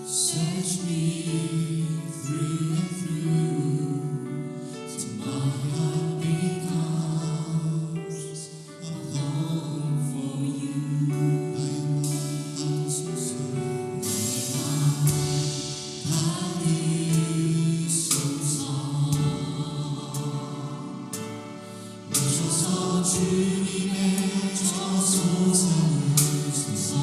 Search me through and through, till my heart becomes a home for you. I am so sorry. 오셔서 주님의 저소산을 쓰소.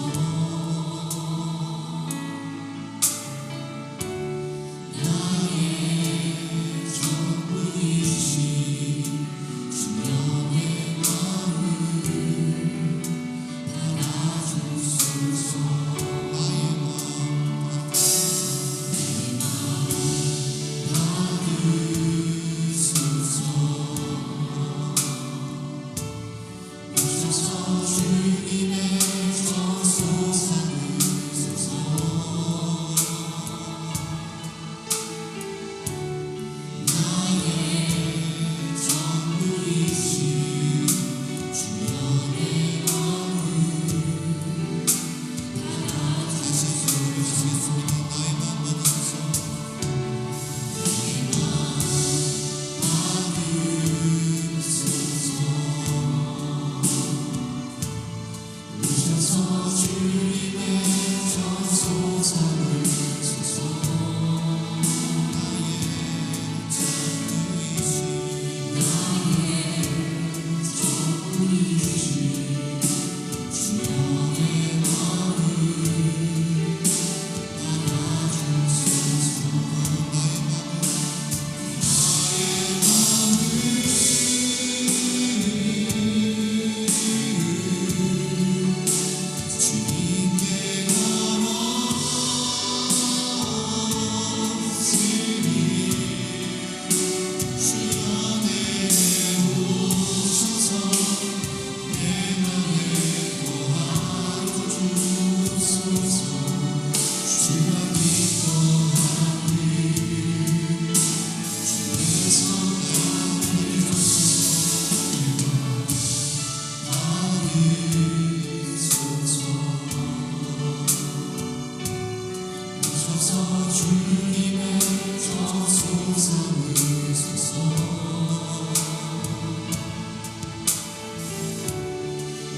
주님의 저소산을 쓰소.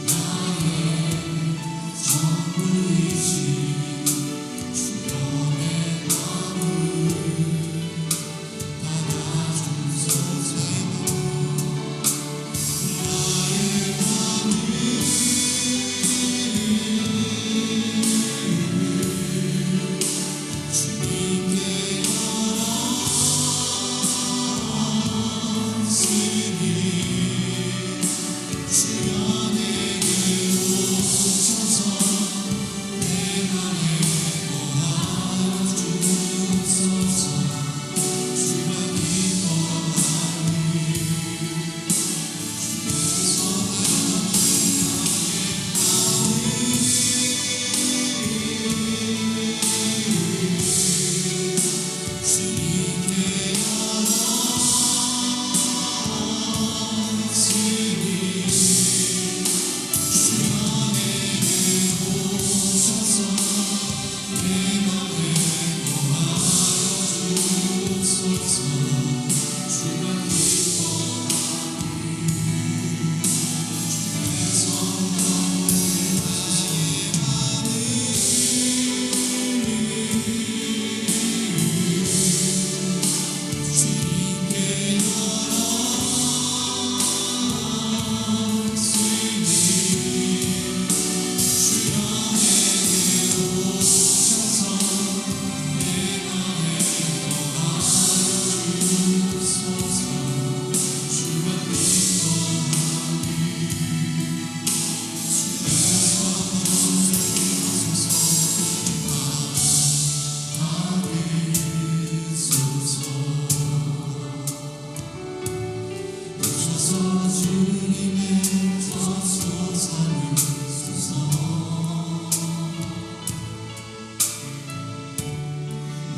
나의 전부이신 주여 내 마음을 받아주소서.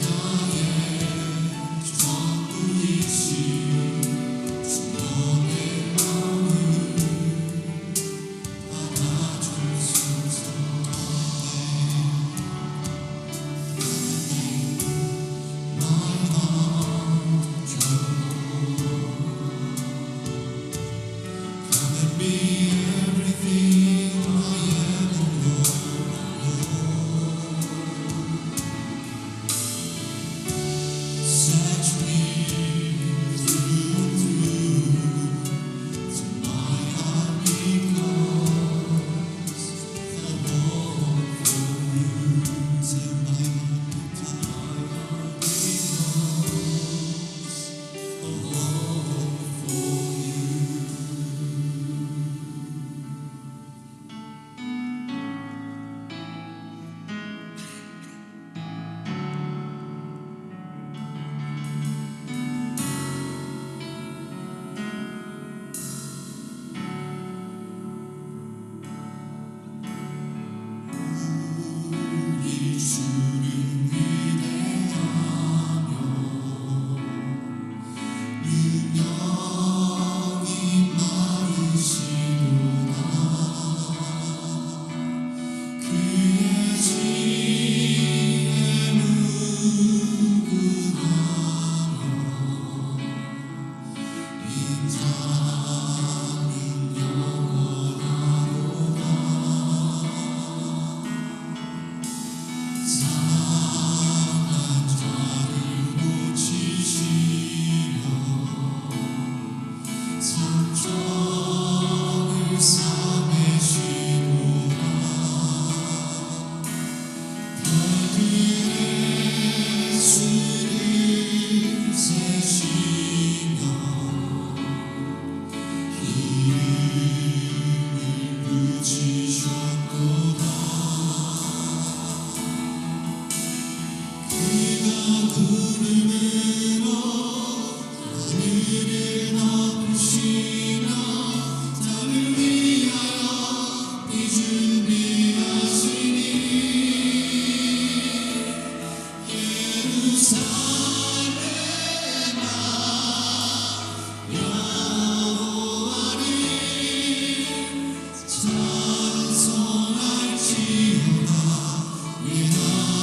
나의 전부이신 주여 그를 덮으시며 나를 위하여 이 준비하시니 예루살렘아 여호와를 찬송할지어다 우리 하나님을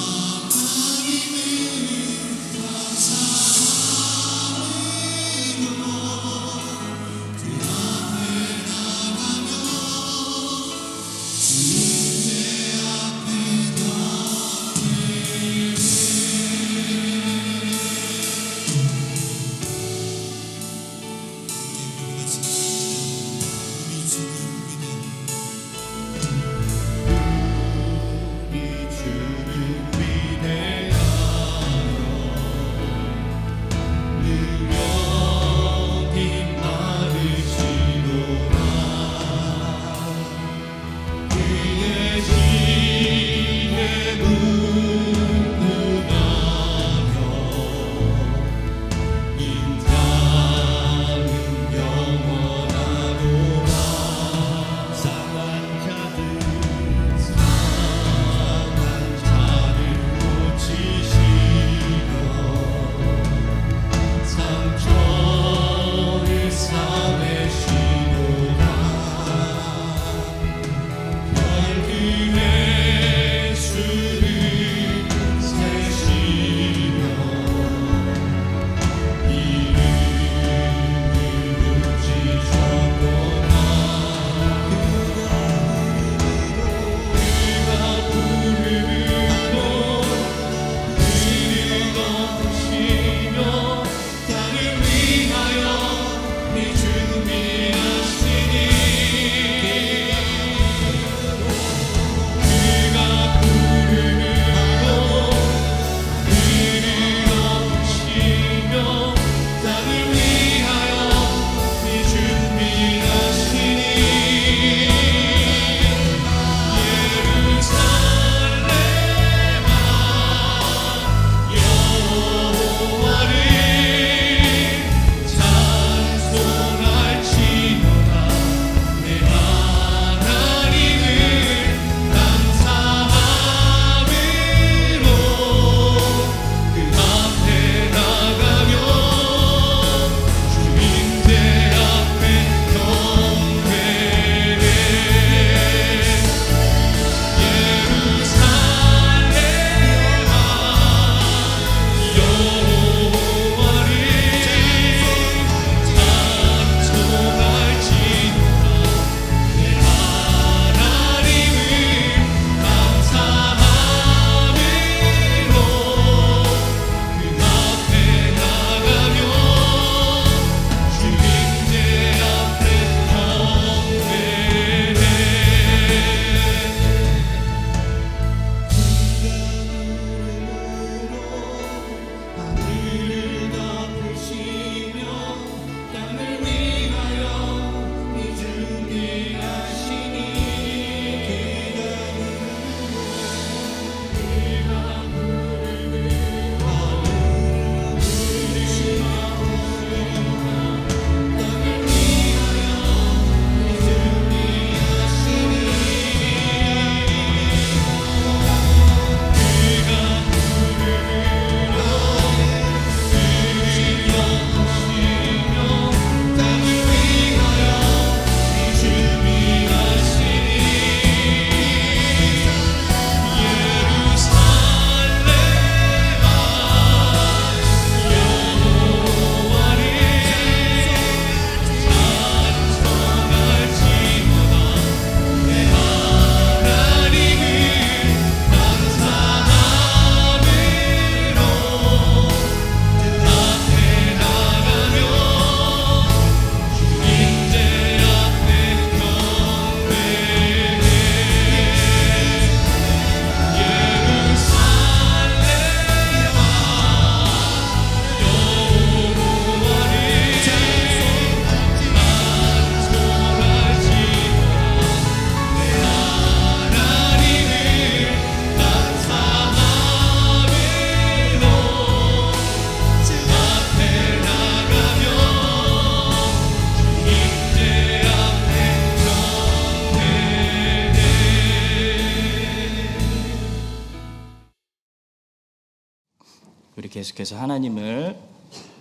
계속해서 하나님을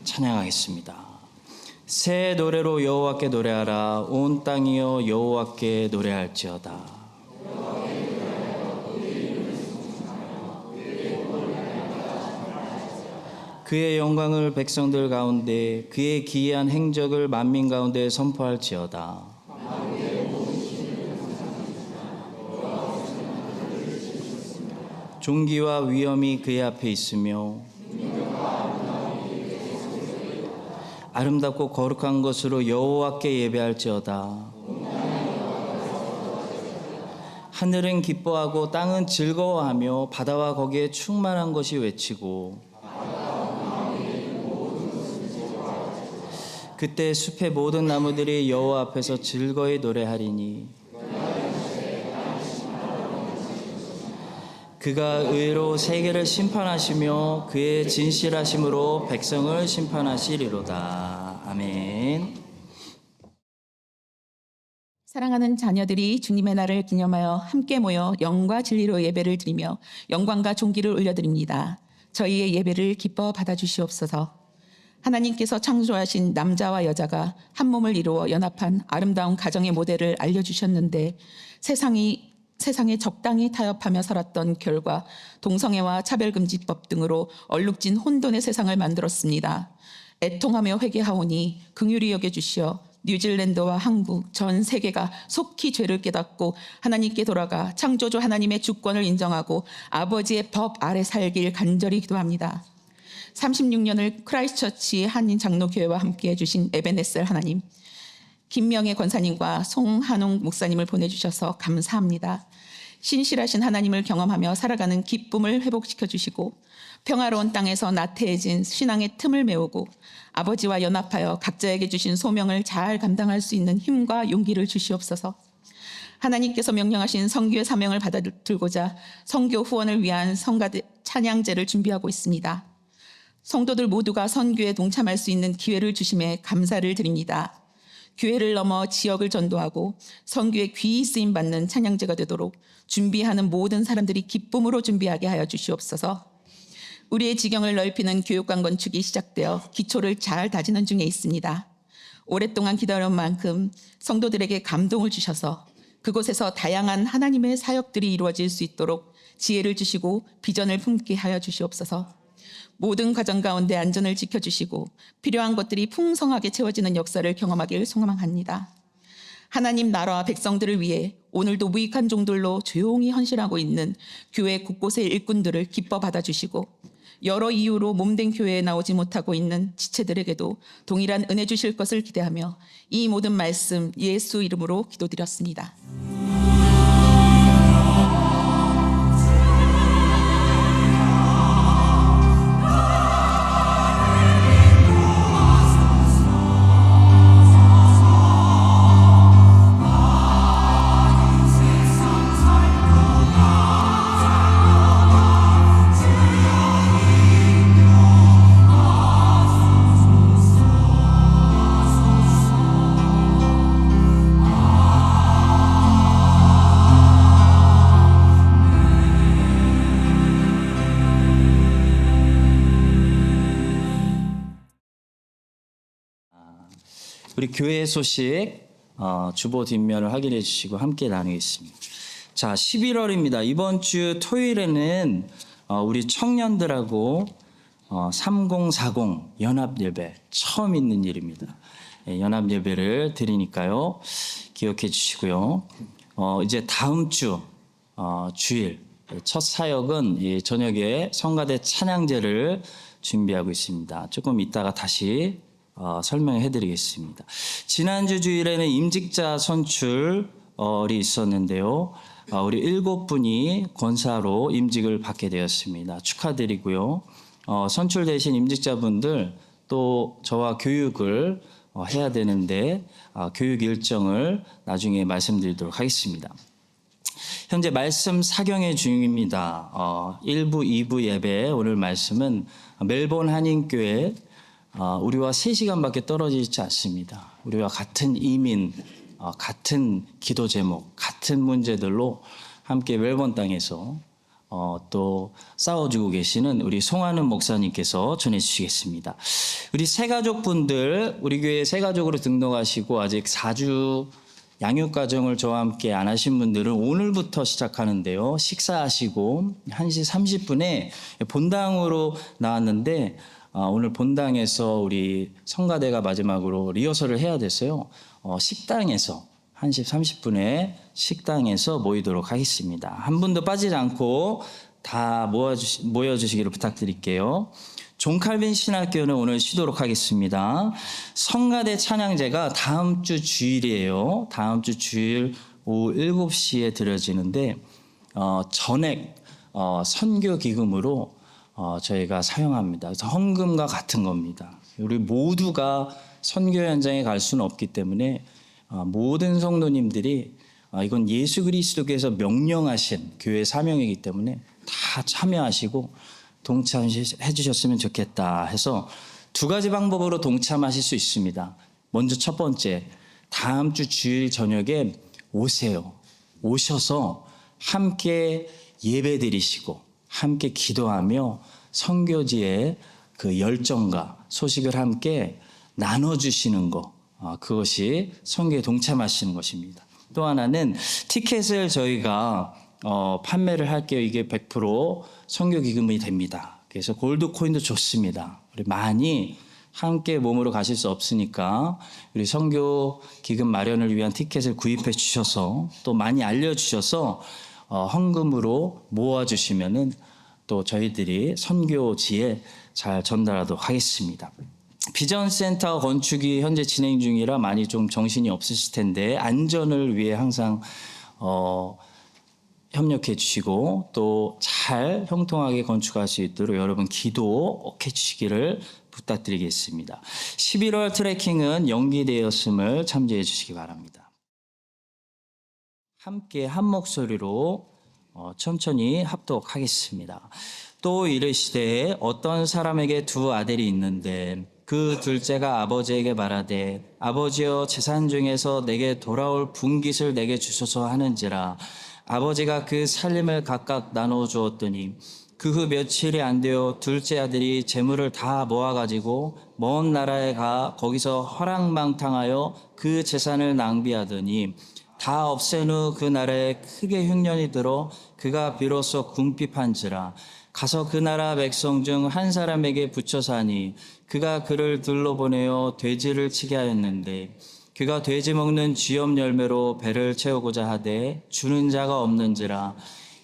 찬양하겠습니다. 새 노래로 여호와께 노래하라. 온 땅이여 여호와께 노래할지어다. 그의 영광을 백성들 가운데, 그의 기이한 행적을 만민 가운데 선포할지어다. 존귀와 위엄이 그의 앞에 있으며 아름답고 거룩한 것으로 여호와께 예배할지어다. 하늘은 기뻐하고 땅은 즐거워하며 바다와 거기에 충만한 것이 외치고 그때 숲의 모든 나무들이 여호와 앞에서 즐거이 노래하리니 그가 의로 세계를 심판하시며 그의 진실하심으로 백성을 심판하시리로다. 아멘. 사랑하는 자녀들이 주님의 날을 기념하여 함께 모여 영과 진리로 예배를 드리며 영광과 존귀를 올려드립니다. 저희의 예배를 기뻐 받아주시옵소서. 하나님께서 창조하신 남자와 여자가 한 몸을 이루어 연합한 아름다운 가정의 모델을 알려주셨는데 세상에 적당히 타협하며 살았던 결과 동성애와 차별금지법 등으로 얼룩진 혼돈의 세상을 만들었습니다. 애통하며 회개하오니 긍휼히 여겨주시어 뉴질랜드와 한국, 전 세계가 속히 죄를 깨닫고 하나님께 돌아가 창조주 하나님의 주권을 인정하고 아버지의 법 아래 살길 간절히 기도합니다. 36년을 크라이스처치 한인 장로교회와 함께 해주신 에베네셀 하나님, 김명애 권사님과 송한웅 목사님을 보내주셔서 감사합니다. 신실하신 하나님을 경험하며 살아가는 기쁨을 회복시켜 주시고 평화로운 땅에서 나태해진 신앙의 틈을 메우고 아버지와 연합하여 각자에게 주신 소명을 잘 감당할 수 있는 힘과 용기를 주시옵소서. 하나님께서 명령하신 선교의 사명을 받아들고자 선교 후원을 위한 성가대 찬양제를 준비하고 있습니다. 성도들 모두가 선교에 동참할 수 있는 기회를 주심에 감사를 드립니다. 교회를 넘어 지역을 전도하고 선교에 귀히 쓰임 받는 찬양제가 되도록 준비하는 모든 사람들이 기쁨으로 준비하게 하여 주시옵소서. 우리의 지경을 넓히는 교육관 건축이 시작되어 기초를 잘 다지는 중에 있습니다. 오랫동안 기다려온 만큼 성도들에게 감동을 주셔서 그곳에서 다양한 하나님의 사역들이 이루어질 수 있도록 지혜를 주시고 비전을 품게 하여 주시옵소서. 모든 과정 가운데 안전을 지켜주시고 필요한 것들이 풍성하게 채워지는 역사를 경험하길 소망합니다. 하나님 나라와 백성들을 위해 오늘도 무익한 종들로 조용히 헌신하고 있는 교회 곳곳의 일꾼들을 기뻐 받아주시고 여러 이유로 몸된 교회에 나오지 못하고 있는 지체들에게도 동일한 은혜 주실 것을 기대하며 이 모든 말씀 예수 이름으로 기도드렸습니다. 우리 교회 소식 주보 뒷면을 확인해 주시고 함께 나누겠습니다. 자, 11월입니다. 이번 주 토요일에는 우리 청년들하고 3040 연합예배 처음 있는 일입니다. 연합예배를 드리니까요. 기억해 주시고요. 이제 다음 주 주일 첫 사역은 저녁에 성가대 찬양제를 준비하고 있습니다. 조금 이따가 다시 설명해 드리겠습니다. 지난주 주일에는 임직자 선출이 있었는데요. 우리 7분이 권사로 임직을 받게 되었습니다. 축하드리고요. 선출되신 임직자분들 또 저와 교육을 해야 되는데 교육 일정을 나중에 말씀드리도록 하겠습니다. 현재 말씀 사경회 중입니다. 1부, 2부 예배 오늘 말씀은 멜본 한인교회 우리와 3시간밖에 떨어져 있지 않습니다. 우리와 같은 이민, 같은 기도 제목, 같은 문제들로 함께 멜본 땅에서 또 싸워주고 계시는 우리 송하는 목사님께서 전해주시겠습니다. 우리 새가족분들, 우리 교회 새가족으로 등록하시고 아직 4주 양육가정을 저와 함께 안 하신 분들은 오늘부터 시작하는데요. 식사하시고 1시 30분에 본당으로 나왔는데 오늘 본당에서 우리 성가대가 마지막으로 리허설을 해야 돼서요. 식당에서 1시 30분에 식당에서 모이도록 하겠습니다. 한 분도 빠지지 않고 다 모여주시기를 부탁드릴게요. 존칼빈 신학교는 오늘 쉬도록 하겠습니다. 성가대 찬양제가 다음 주 주일이에요. 다음 주 주일 오후 7시에 드려지는데 전액 선교 기금으로 저희가 사용합니다. 그래서 헌금과 같은 겁니다. 우리 모두가 선교 현장에 갈 수는 없기 때문에 모든 성도님들이 이건 예수 그리스도께서 명령하신 교회 사명이기 때문에 다 참여하시고 동참해 주셨으면 좋겠다 해서 2가지 방법으로 동참하실 수 있습니다. 먼저 첫 번째, 다음 주 주일 저녁에 오세요. 오셔서 함께 예배 드리시고 함께 기도하며 선교지의 그 열정과 소식을 함께 나눠주시는 것, 그것이 선교에 동참하시는 것입니다. 또 하나는 티켓을 저희가 판매를 할게요. 이게 100% 선교 기금이 됩니다. 그래서 골드 코인도 좋습니다. 우리 많이 함께 몸으로 가실 수 없으니까 우리 선교 기금 마련을 위한 티켓을 구입해 주셔서 또 많이 알려주셔서 헌금으로 모아주시면은 또 저희들이 선교지에 잘 전달하도록 하겠습니다. 비전센터 건축이 현재 진행 중이라 많이 좀 정신이 없으실 텐데 안전을 위해 항상 협력해 주시고 또 잘 형통하게 건축할 수 있도록 여러분 기도해 주시기를 부탁드리겠습니다. 11월 트래킹은 연기되었음을 참조해 주시기 바랍니다. 함께 한 목소리로 천천히 합독하겠습니다. 또 이르시되 어떤 사람에게 2 아들이 있는데 그 둘째가 아버지에게 말하되 아버지여 재산 중에서 내게 돌아올 분깃을 내게 주소서 하는지라 아버지가 그 살림을 각각 나눠 주었더니 그 후 며칠이 안 되어 둘째 아들이 재물을 다 모아가지고 먼 나라에 가 거기서 허랑방탕하여 그 재산을 낭비하더니 다 없앤 후 그 나라에 크게 흉년이 들어 그가 비로소 궁핍한지라 가서 그 나라 백성 중 한 사람에게 붙여 사니 그가 그를 둘러보내어 돼지를 치게 하였는데 그가 돼지 먹는 쥐염 열매로 배를 채우고자 하되 주는 자가 없는지라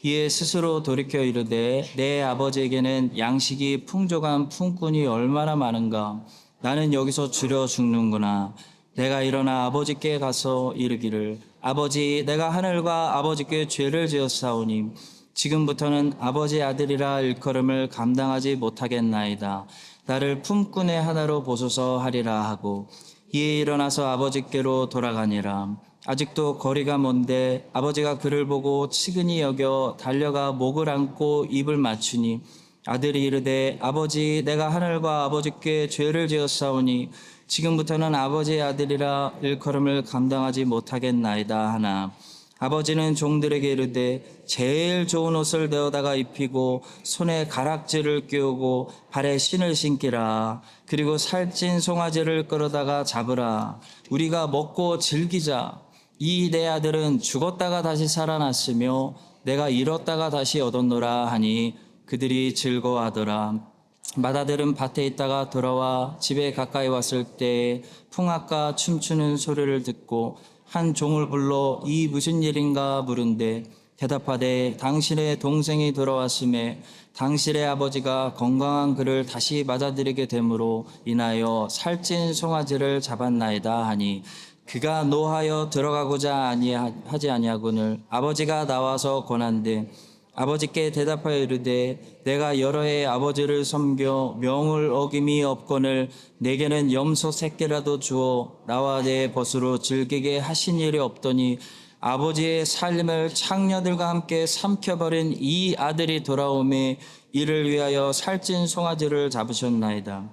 이에 스스로 돌이켜 이르되 내 아버지에게는 양식이 풍족한 품꾼이 얼마나 많은가 나는 여기서 줄여 죽는구나. 내가 일어나 아버지께 가서 이르기를 아버지 내가 하늘과 아버지께 죄를 지었사오니 지금부터는 아버지 아들이라 일컬음을 감당하지 못하겠나이다. 나를 품꾼의 하나로 보소서 하리라 하고 이에 일어나서 아버지께로 돌아가니라. 아직도 거리가 먼데 아버지가 그를 보고 치근히 여겨 달려가 목을 안고 입을 맞추니 아들이 이르되 아버지 내가 하늘과 아버지께 죄를 지었사오니 지금부터는 아버지의 아들이라 일컬음을 감당하지 못하겠나이다 하나 아버지는 종들에게 이르되 제일 좋은 옷을 내어다가 입히고 손에 가락지를 끼우고 발에 신을 신기라. 그리고 살찐 송아지를 끌어다가 잡으라. 우리가 먹고 즐기자. 이 내 아들은 죽었다가 다시 살아났으며 내가 잃었다가 다시 얻었노라 하니 그들이 즐거워하더라. 맏아들은 밭에 있다가 돌아와 집에 가까이 왔을 때 풍악과 춤추는 소리를 듣고 한 종을 불러 이 무슨 일인가 물은데 대답하되 당신의 동생이 돌아왔음에 당신의 아버지가 건강한 그를 다시 맞아들이게 됨으로 인하여 살찐 송아지를 잡았나이다 하니 그가 노하여 들어가고자 하지 아니하거늘 아버지가 나와서 권한대 아버지께 대답하여 이르되 내가 여러 해 아버지를 섬겨 명을 어김이 없거늘 내게는 염소 새끼라도 주어 나와 내 벗으로 즐기게 하신 일이 없더니 아버지의 살림을 창녀들과 함께 삼켜버린 이 아들이 돌아오매 이를 위하여 살찐 송아지를 잡으셨나이다.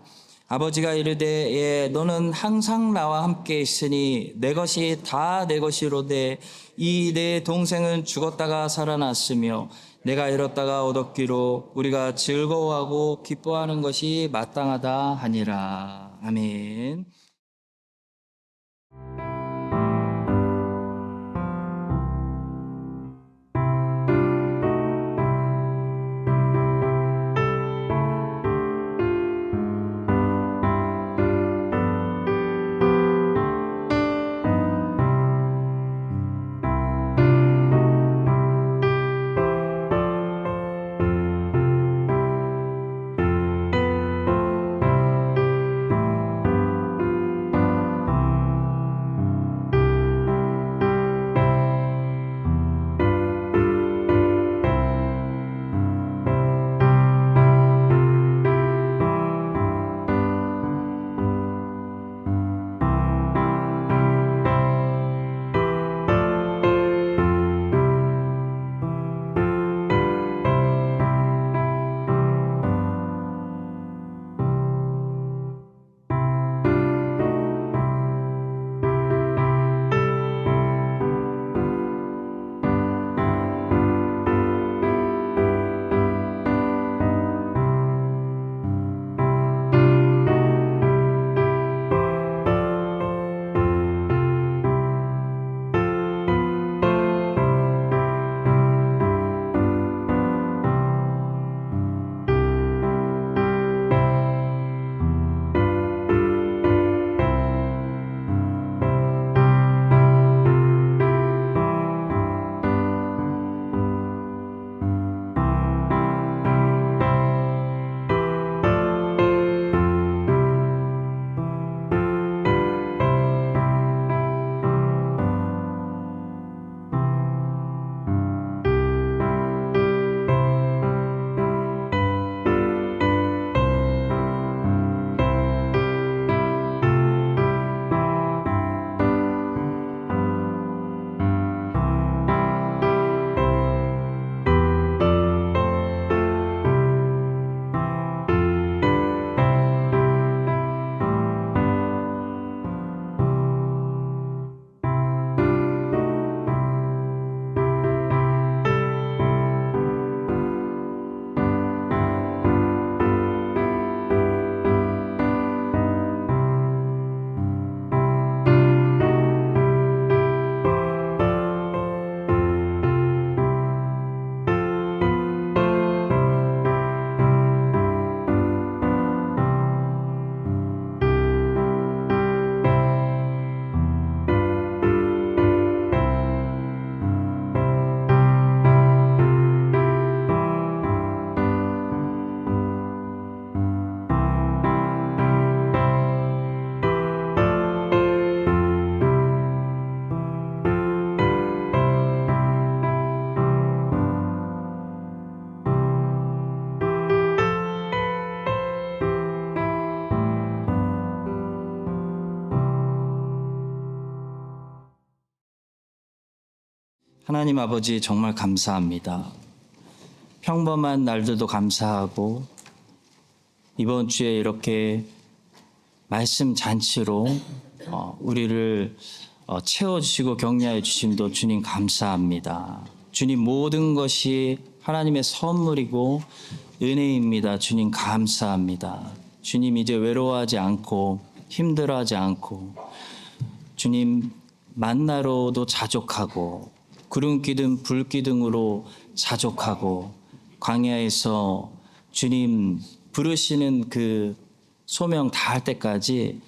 아버지가 이르되 예, 너는 항상 나와 함께 있으니 내 것이 다 내 것이로되 이 내 동생은 죽었다가 살아났으며 내가 잃었다가 얻었기로 우리가 즐거워하고 기뻐하는 것이 마땅하다 하니라. 아멘. 하나님 아버지 정말 감사합니다. 평범한 날들도 감사하고 이번 주에 이렇게 말씀 잔치로 우리를 채워주시고 격려해 주심도 주님 감사합니다. 주님 모든 것이 하나님의 선물이고 은혜입니다. 주님 감사합니다. 주님 이제 외로워하지 않고 힘들어하지 않고 주님 만나러도 자족하고 구름 기둥 불 기둥으로 자족하고 광야에서 주님 부르시는 그 소명 다할 때까지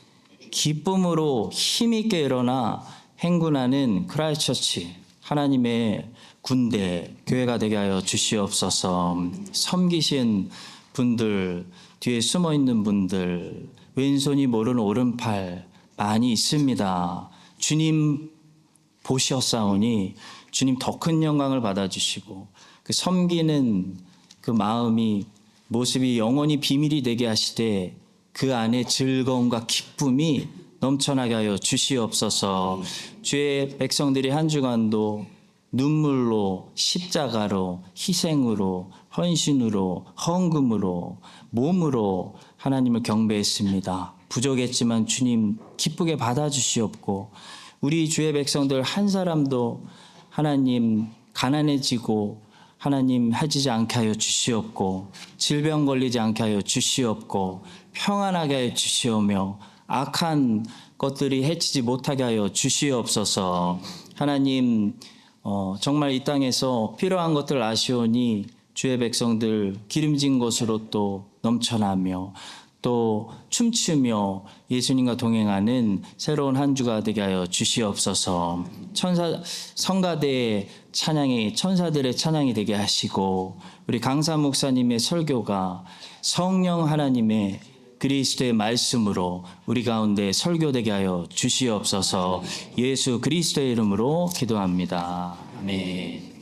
기쁨으로 힘있게 일어나 행군하는 크라이처치 하나님의 군대 교회가 되게 하여 주시옵소서. 섬기신 분들 뒤에 숨어 있는 분들 왼손이 모르는 오른팔 많이 있습니다. 주님 보시었사오니 주님 더 큰 영광을 받아주시고 그 섬기는 그 마음이 모습이 영원히 비밀이 되게 하시되 그 안에 즐거움과 기쁨이 넘쳐나게 하여 주시옵소서. 주의 백성들이 한 주간도 눈물로, 십자가로, 희생으로, 헌신으로, 헌금으로, 몸으로 하나님을 경배했습니다. 부족했지만 주님 기쁘게 받아주시옵고 우리 주의 백성들 한 사람도 하나님 가난해지고 하나님 해지지 않게 하여 주시옵고 질병 걸리지 않게 하여 주시옵고 평안하게 하여 주시오며 악한 것들이 해치지 못하게 하여 주시옵소서. 하나님 정말 이 땅에서 필요한 것들 아시오니 주의 백성들 기름진 것으로 또 넘쳐나며 또 춤추며 예수님과 동행하는 새로운 한 주가 되게 하여 주시옵소서. 성가대의 찬양이 천사들의 찬양이 되게 하시고 우리 강사 목사님의 설교가 성령 하나님의 그리스도의 말씀으로 우리 가운데 설교되게 하여 주시옵소서. 예수 그리스도의 이름으로 기도합니다. 아멘.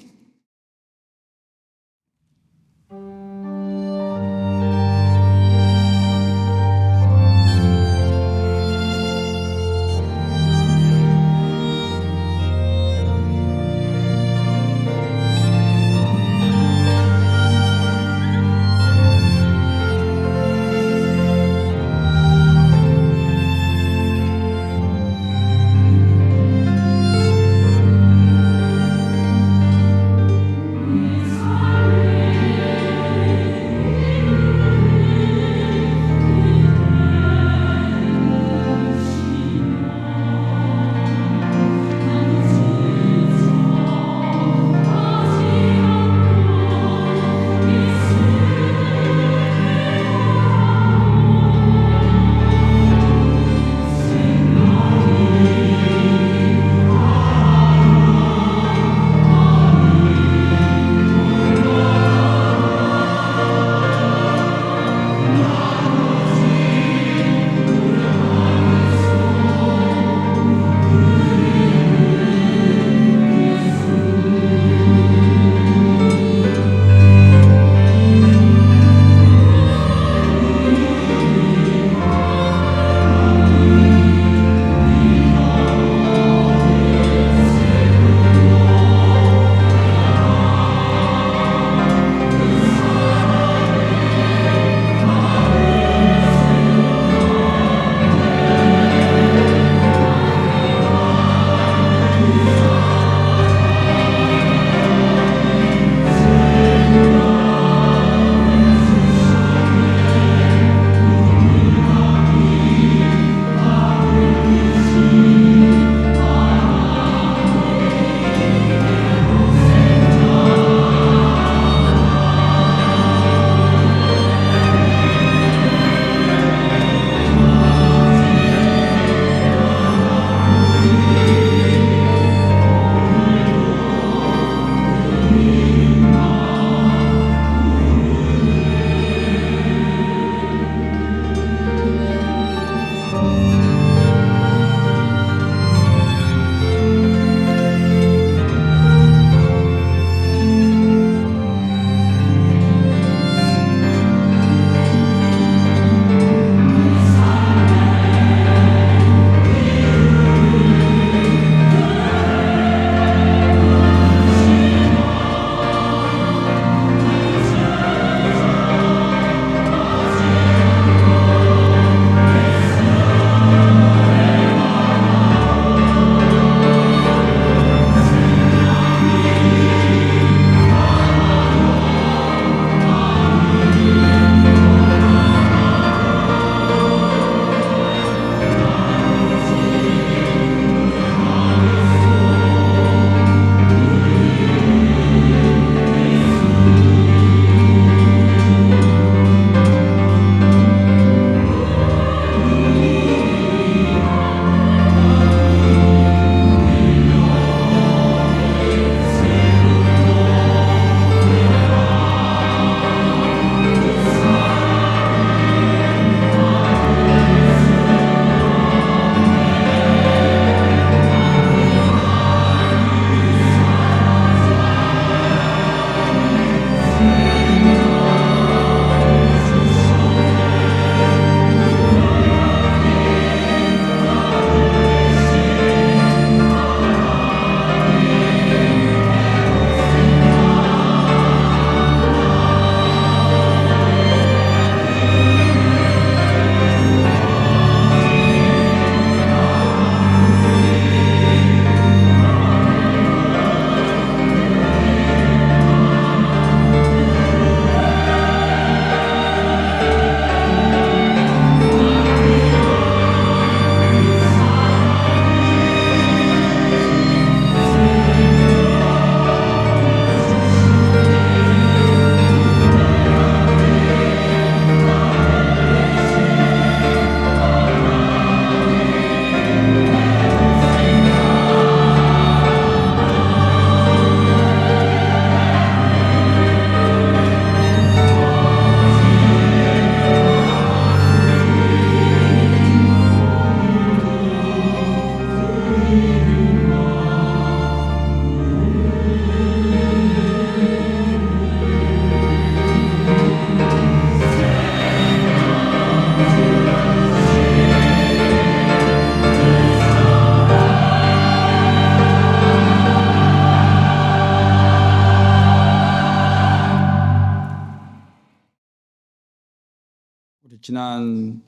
지난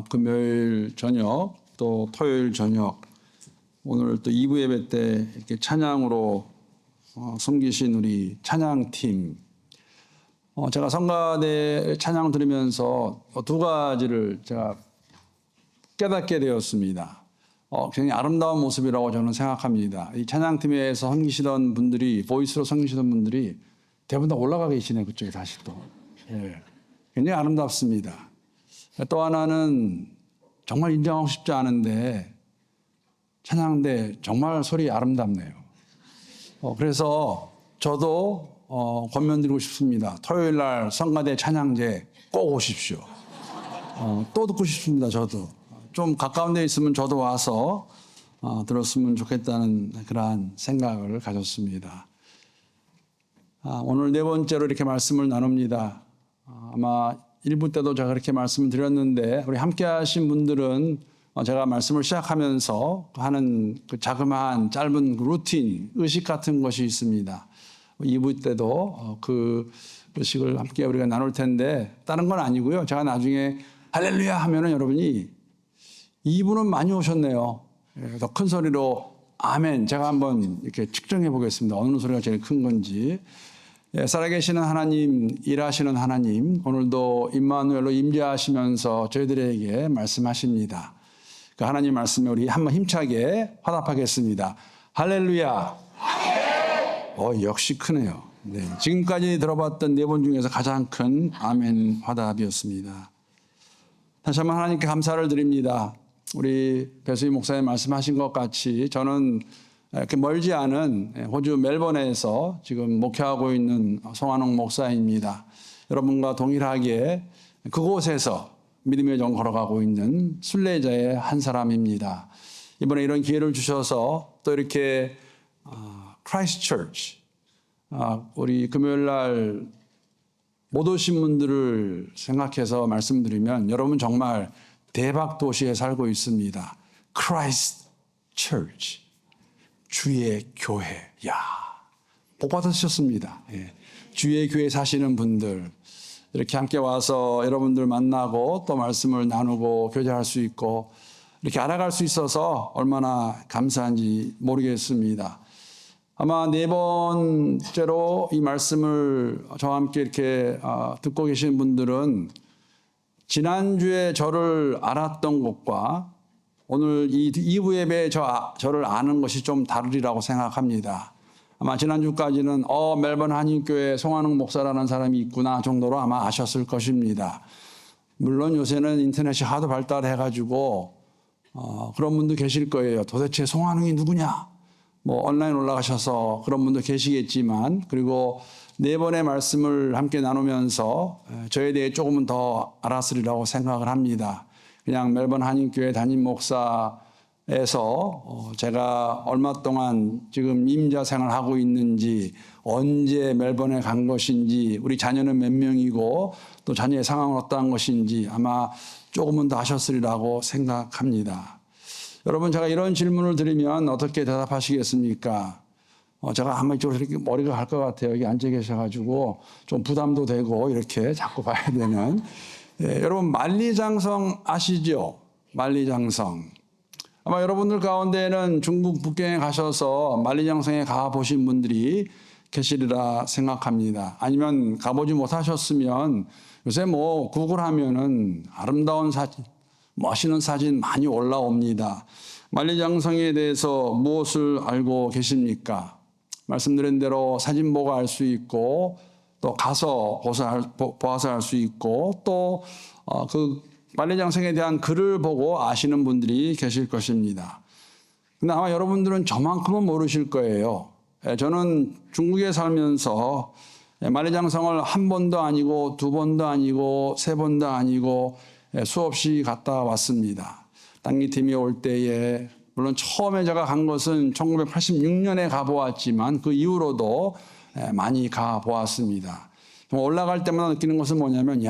금요일 저녁 또 토요일 저녁 오늘 또 2부 예배 때 이렇게 찬양으로 섬기신 우리 찬양팀 제가 성가대 찬양 들으면서 두 가지를 제가 깨닫게 되었습니다. 굉장히 아름다운 모습이라고 저는 생각합니다. 이 찬양팀에서 섬기시던 분들이 보이스로 섬기시던 분들이 대부분 다 올라가 계시네 그쪽에 다시 또. 예. 굉장히 아름답습니다. 또 하나는 정말 인정하고 싶지 않은데 찬양대 정말 소리 아름답네요. 그래서 저도 권면드리고 싶습니다. 토요일 날 성가대 찬양제 꼭 오십시오. 또 듣고 싶습니다. 저도 좀 가까운 데 있으면 저도 와서 들었으면 좋겠다는 그러한 생각을 가졌습니다. 오늘 네 번째로 이렇게 말씀을 나눕니다. 아마 1부 때도 제가 그렇게 말씀을 드렸는데 우리 함께 하신 분들은 제가 말씀을 시작하면서 하는 그 자그마한 짧은 루틴, 의식 같은 것이 있습니다. 2부 때도 그 의식을 함께 우리가 나눌 텐데 다른 건 아니고요. 제가 나중에 할렐루야 하면은 여러분이 2부는 많이 오셨네요. 더 큰 소리로 아멘. 제가 한번 이렇게 측정해 보겠습니다. 어느 소리가 제일 큰 건지. 살아계시는 하나님, 일하시는 하나님, 오늘도 임마누엘로 임재하시면서 저희들에게 말씀하십니다. 그 하나님 말씀에 우리 한번 힘차게 화답하겠습니다. 할렐루야. 역시 크네요. 네, 지금까지 들어봤던 네 번 중에서 가장 큰 아멘 화답이었습니다. 다시 한번 하나님께 감사를 드립니다. 우리 배수희 목사님 말씀하신 것 같이 저는 이렇게 멀지 않은 호주 멜번에서 지금 목회하고 있는 송한웅 목사입니다. 여러분과 동일하게 그곳에서 믿음의 정 걸어가고 있는 순례자의 한 사람입니다. 이번에 이런 기회를 주셔서 또 이렇게 크라이스트처치 우리 금요일 날 못 오신 분들을 생각해서 말씀드리면 여러분 정말 대박 도시에 살고 있습니다. 크라이스트처치 주의 교회. 야, 복 받으셨습니다. 예. 주의 교회 사시는 분들 이렇게 함께 와서 여러분들 만나고 또 말씀을 나누고 교제할 수 있고 이렇게 알아갈 수 있어서 얼마나 감사한지 모르겠습니다. 아마 네 번째로 이 말씀을 저와 함께 이렇게 듣고 계신 분들은 지난주에 저를 알았던 것과 오늘 이 2부 예배에 저를 아는 것이 좀 다르리라고 생각합니다. 아마 지난주까지는 멜번 한인교회 송한웅 목사라는 사람이 있구나 정도로 아마 아셨을 것입니다. 물론 요새는 인터넷이 하도 발달해가지고 그런 분도 계실 거예요. 도대체 송한웅이 누구냐? 온라인 올라가셔서 그런 분도 계시겠지만 그리고 네 번의 말씀을 함께 나누면서 저에 대해 조금은 더 알았으리라고 생각을 합니다. 그냥 멜번 한인교회 담임 목사에서 제가 얼마 동안 지금 임자 생활을 하고 있는지 언제 멜번에 간 것인지 우리 자녀는 몇 명이고 또 자녀의 상황은 어떠한 것인지 아마 조금은 더 아셨으리라고 생각합니다. 여러분 제가 이런 질문을 드리면 어떻게 대답하시겠습니까? 제가 아마 이쪽으로 이렇게 머리가 갈 것 같아요. 여기 앉아 계셔가지고 좀 부담도 되고 이렇게 자꾸 봐야 되는. 여러분 만리장성 아시죠? 만리장성. 아마 여러분들 가운데는 중국 북경에 가셔서 만리장성에 가보신 분들이 계시리라 생각합니다. 아니면 가보지 못하셨으면 요새 구글하면은 아름다운 사진, 멋있는 사진 많이 올라옵니다. 만리장성에 대해서 무엇을 알고 계십니까? 말씀드린 대로 사진 보고 알 수 있고 또 가서 보아서 알 수 있고 또 그 만리장성에 대한 글을 보고 아시는 분들이 계실 것입니다. 근데 아마 여러분들은 저만큼은 모르실 거예요. 저는 중국에 살면서 만리장성을 한 번도 아니고 두 번도 아니고 세 번도 아니고 수없이 갔다 왔습니다. 땅기팀이 올 때에 물론 처음에 제가 간 것은 1986년에 가보았지만 그 이후로도 많이 가보았습니다. 올라갈 때마다 느끼는 것은 뭐냐면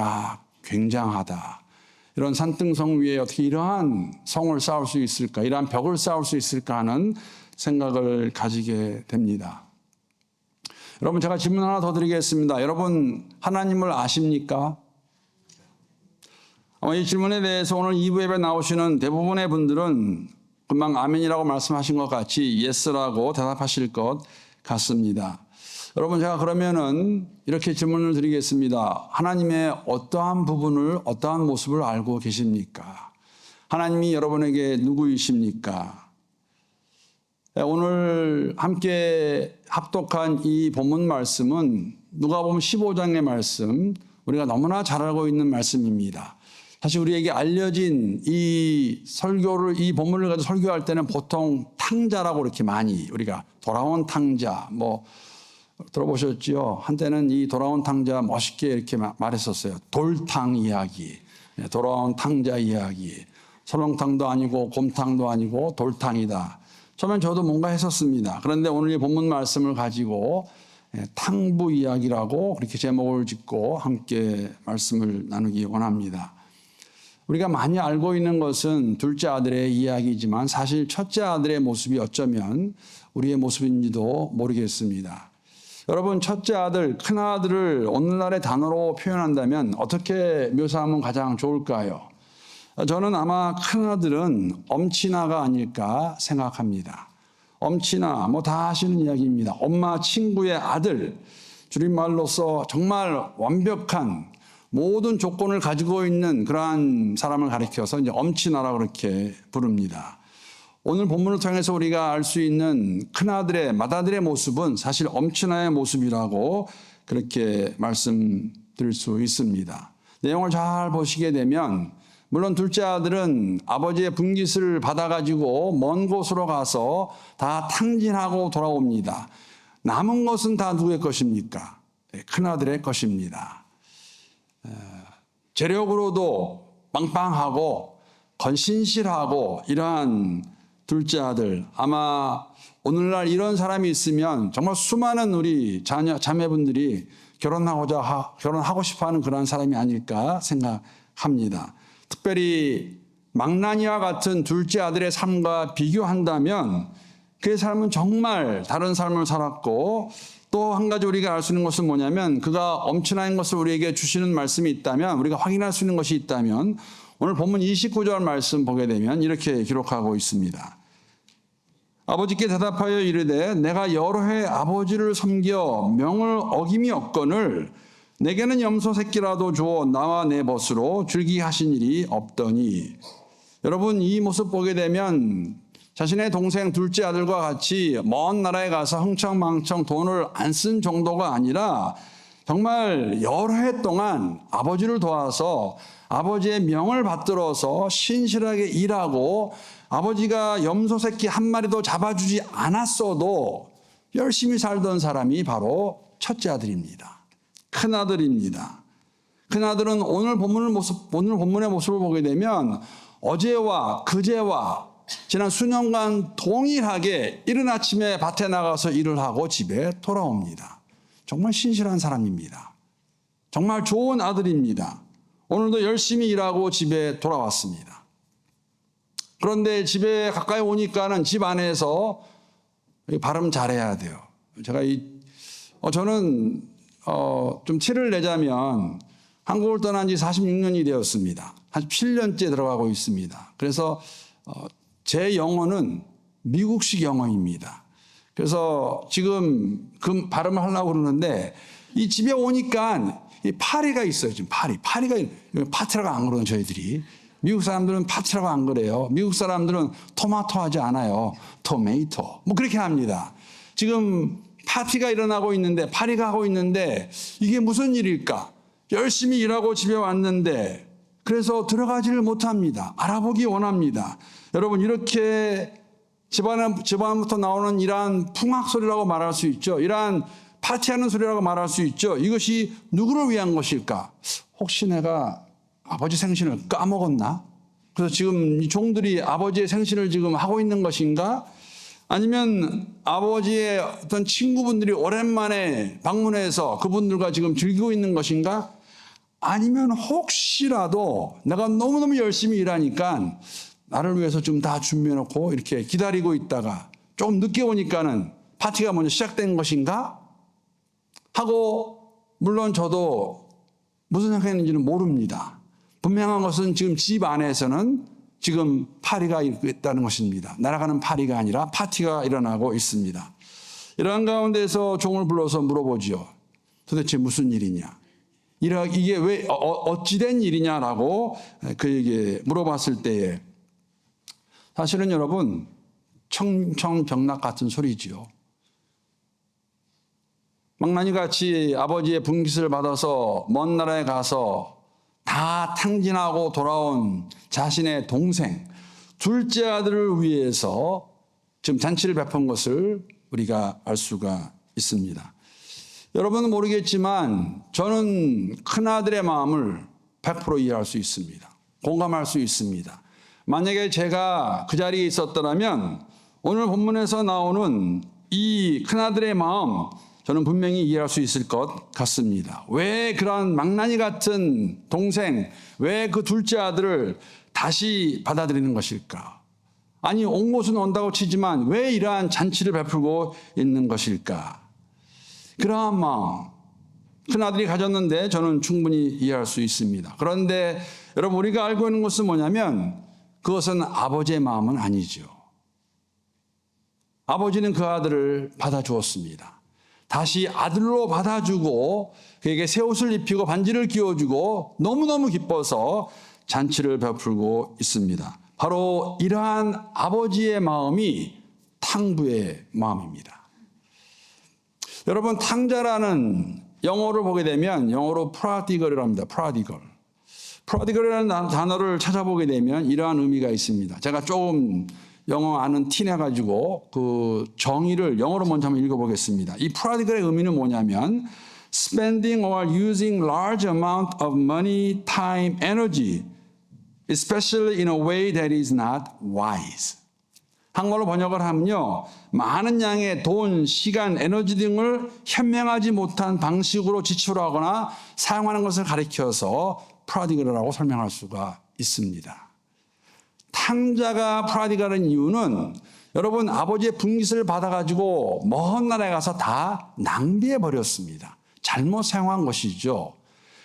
굉장하다. 이런 산등성 위에 어떻게 이러한 성을 쌓을 수 있을까, 이러한 벽을 쌓을 수 있을까 하는 생각을 가지게 됩니다. 여러분 제가 질문 하나 더 드리겠습니다. 여러분 하나님을 아십니까? 아마 이 질문에 대해서 오늘 2부 예배 나오시는 대부분의 분들은 금방 아멘이라고 말씀하신 것 같이 예스라고 대답하실 것 같습니다. 여러분, 제가 그러면은 이렇게 질문을 드리겠습니다. 하나님의 어떠한 부분을, 어떠한 모습을 알고 계십니까? 하나님이 여러분에게 누구이십니까? 오늘 함께 합독한 이 본문 말씀은 누가복음 15장의 말씀, 우리가 너무나 잘 알고 있는 말씀입니다. 사실 우리에게 알려진 이 설교를, 이 본문을 가지고 설교할 때는 보통 탕자라고 이렇게 많이 우리가 돌아온 탕자 뭐 들어보셨죠? 한때는 이 돌아온 탕자 멋있게 이렇게 말했었어요. 돌탕 이야기, 돌아온 탕자 이야기. 설렁탕도 아니고 곰탕도 아니고 돌탕이다. 처음엔 저도 뭔가 했었습니다. 그런데 오늘 이 본문 말씀을 가지고 탕부 이야기라고 그렇게 제목을 짓고 함께 말씀을 나누기 원합니다. 우리가 많이 알고 있는 것은 둘째 아들의 이야기지만 사실 첫째 아들의 모습이 어쩌면 우리의 모습인지도 모르겠습니다. 여러분, 첫째 아들, 큰 아들을 오늘날의 단어로 표현한다면 어떻게 묘사하면 가장 좋을까요? 저는 아마 큰 아들은 엄친아가 아닐까 생각합니다. 엄친아, 뭐 다 아시는 이야기입니다. 엄마 친구의 아들, 줄임말로서 정말 완벽한 모든 조건을 가지고 있는 그러한 사람을 가리켜서 이제 엄친아라고 그렇게 부릅니다. 오늘 본문을 통해서 우리가 알 수 있는 큰아들의, 맏아들의 모습은 사실 엄친아의 모습이라고 그렇게 말씀드릴 수 있습니다. 내용을 잘 보시게 되면 물론 둘째 아들은 아버지의 분깃을 받아가지고 먼 곳으로 가서 다 탕진하고 돌아옵니다. 남은 것은 다 누구의 것입니까? 큰아들의 것입니다. 재력으로도 빵빵하고 건신실하고 이러한 둘째 아들, 아마 오늘날 이런 사람이 있으면 정말 수많은 우리 자매분들이 결혼하고 싶어하는 그런 사람이 아닐까 생각합니다. 특별히 망나니와 같은 둘째 아들의 삶과 비교한다면 그의 삶은 정말 다른 삶을 살았고, 또 한 가지 우리가 알 수 있는 것은 뭐냐면 그가 엄친아인 것을 우리에게 주시는 말씀이 있다면, 우리가 확인할 수 있는 것이 있다면 오늘 본문 29절 말씀 보게 되면 이렇게 기록하고 있습니다. 아버지께 대답하여 이르되 내가 여러 해 아버지를 섬겨 명을 어김이 없거늘 내게는 염소 새끼라도 주어 나와 내 벗으로 줄기 하신 일이 없더니. 여러분, 이 모습 보게 되면 자신의 동생 둘째 아들과 같이 먼 나라에 가서 흥청망청 돈을 안 쓴 정도가 아니라 정말 여러 해 동안 아버지를 도와서 아버지의 명을 받들어서 신실하게 일하고 아버지가 염소 새끼 한 마리도 잡아주지 않았어도 열심히 살던 사람이 바로 첫째 아들입니다. 큰 아들입니다. 큰 아들은 오늘 본문의 모습을 보게 되면 어제와 그제와 지난 수년간 동일하게 이른 아침에 밭에 나가서 일을 하고 집에 돌아옵니다. 정말 신실한 사람입니다. 정말 좋은 아들입니다. 오늘도 열심히 일하고 집에 돌아왔습니다. 그런데 집에 가까이 오니까는 집 안에서 발음 잘해야 돼요. 저는 좀 티를 내자면 한국을 떠난 지 46년이 되었습니다. 한 7년째 들어가고 있습니다. 그래서 제 영어는 미국식 영어입니다. 그래서 지금 그 발음을 하려고 그러는데 이 집에 오니까 이 파리가 있어요. 지금 파리가 파티라고 안 그러는 저희들이. 미국 사람들은 파티라고 안 그래요. 미국 사람들은 토마토 하지 않아요. 토메이토. 뭐 그렇게 합니다. 지금 파티가 일어나고 있는데, 파리가 하고 있는데 이게 무슨 일일까? 열심히 일하고 집에 왔는데 그래서 들어가지를 못합니다. 알아보기 원합니다. 여러분, 이렇게 집안부터 나오는 이러한 풍악 소리라고 말할 수 있죠. 이러한 파티하는 소리라고 말할 수 있죠. 이것이 누구를 위한 것일까? 혹시 내가 아버지 생신을 까먹었나? 그래서 지금 이 종들이 아버지의 생신을 지금 하고 있는 것인가? 아니면 아버지의 어떤 친구분들이 오랜만에 방문해서 그분들과 지금 즐기고 있는 것인가? 아니면 혹시라도 내가 너무너무 열심히 일하니까 나를 위해서 좀 다 준비해놓고 이렇게 기다리고 있다가 조금 늦게 오니까는 파티가 먼저 시작된 것인가? 하고, 물론 저도 무슨 생각했는지는 모릅니다. 분명한 것은 지금 집 안에서는 지금 파리가 있다는 것입니다. 날아가는 파리가 아니라 파티가 일어나고 있습니다. 이러한 가운데서 종을 불러서 물어보지요. 도대체 무슨 일이냐? 이게 왜 어찌된 일이냐라고 그에게 물어봤을 때에 사실은 여러분 청청병락 같은 소리지요. 망나니같이 아버지의 분깃을 받아서 먼 나라에 가서 다 탕진하고 돌아온 자신의 동생 둘째 아들을 위해서 지금 잔치를 베푼 것을 우리가 알 수가 있습니다. 여러분은 모르겠지만 저는 큰아들의 마음을 100% 이해할 수 있습니다. 공감할 수 있습니다. 만약에 제가 그 자리에 있었더라면 오늘 본문에서 나오는 이 큰아들의 마음 저는 분명히 이해할 수 있을 것 같습니다. 왜 그런 망나니 같은 동생, 왜 그 둘째 아들을 다시 받아들이는 것일까? 아니 온 곳은 온다고 치지만 왜 이러한 잔치를 베풀고 있는 것일까? 그러한 마음 큰아들이 가졌는데 저는 충분히 이해할 수 있습니다. 그런데 여러분 우리가 알고 있는 것은 뭐냐면 그것은 아버지의 마음은 아니죠. 아버지는 그 아들을 받아주었습니다. 다시 아들로 받아주고 그에게 새 옷을 입히고 반지를 끼워주고 너무너무 기뻐서 잔치를 베풀고 있습니다. 바로 이러한 아버지의 마음이 탕부의 마음입니다. 여러분 탕자라는 영어를 보게 되면 영어로 프라디걸이라고 합니다. 프라디걸이라는 단어를 찾아보게 되면 이러한 의미가 있습니다. 제가 조금 영어 아는 티 내가지고 그 정의를 영어로 먼저 한번 읽어보겠습니다. 이 프라디걸의 의미는 뭐냐면 spending or using large amount of money, time, energy, especially in a way that is not wise. 한국어로 번역을 하면요. 많은 양의 돈, 시간, 에너지 등을 현명하지 못한 방식으로 지출하거나 사용하는 것을 가리켜서 프라디걸이라고 설명할 수가 있습니다. 탕자가 프라디걸인 이유는 여러분 아버지의 분깃을 받아가지고 먼 나라에 가서 다 낭비해 버렸습니다. 잘못 사용한 것이죠.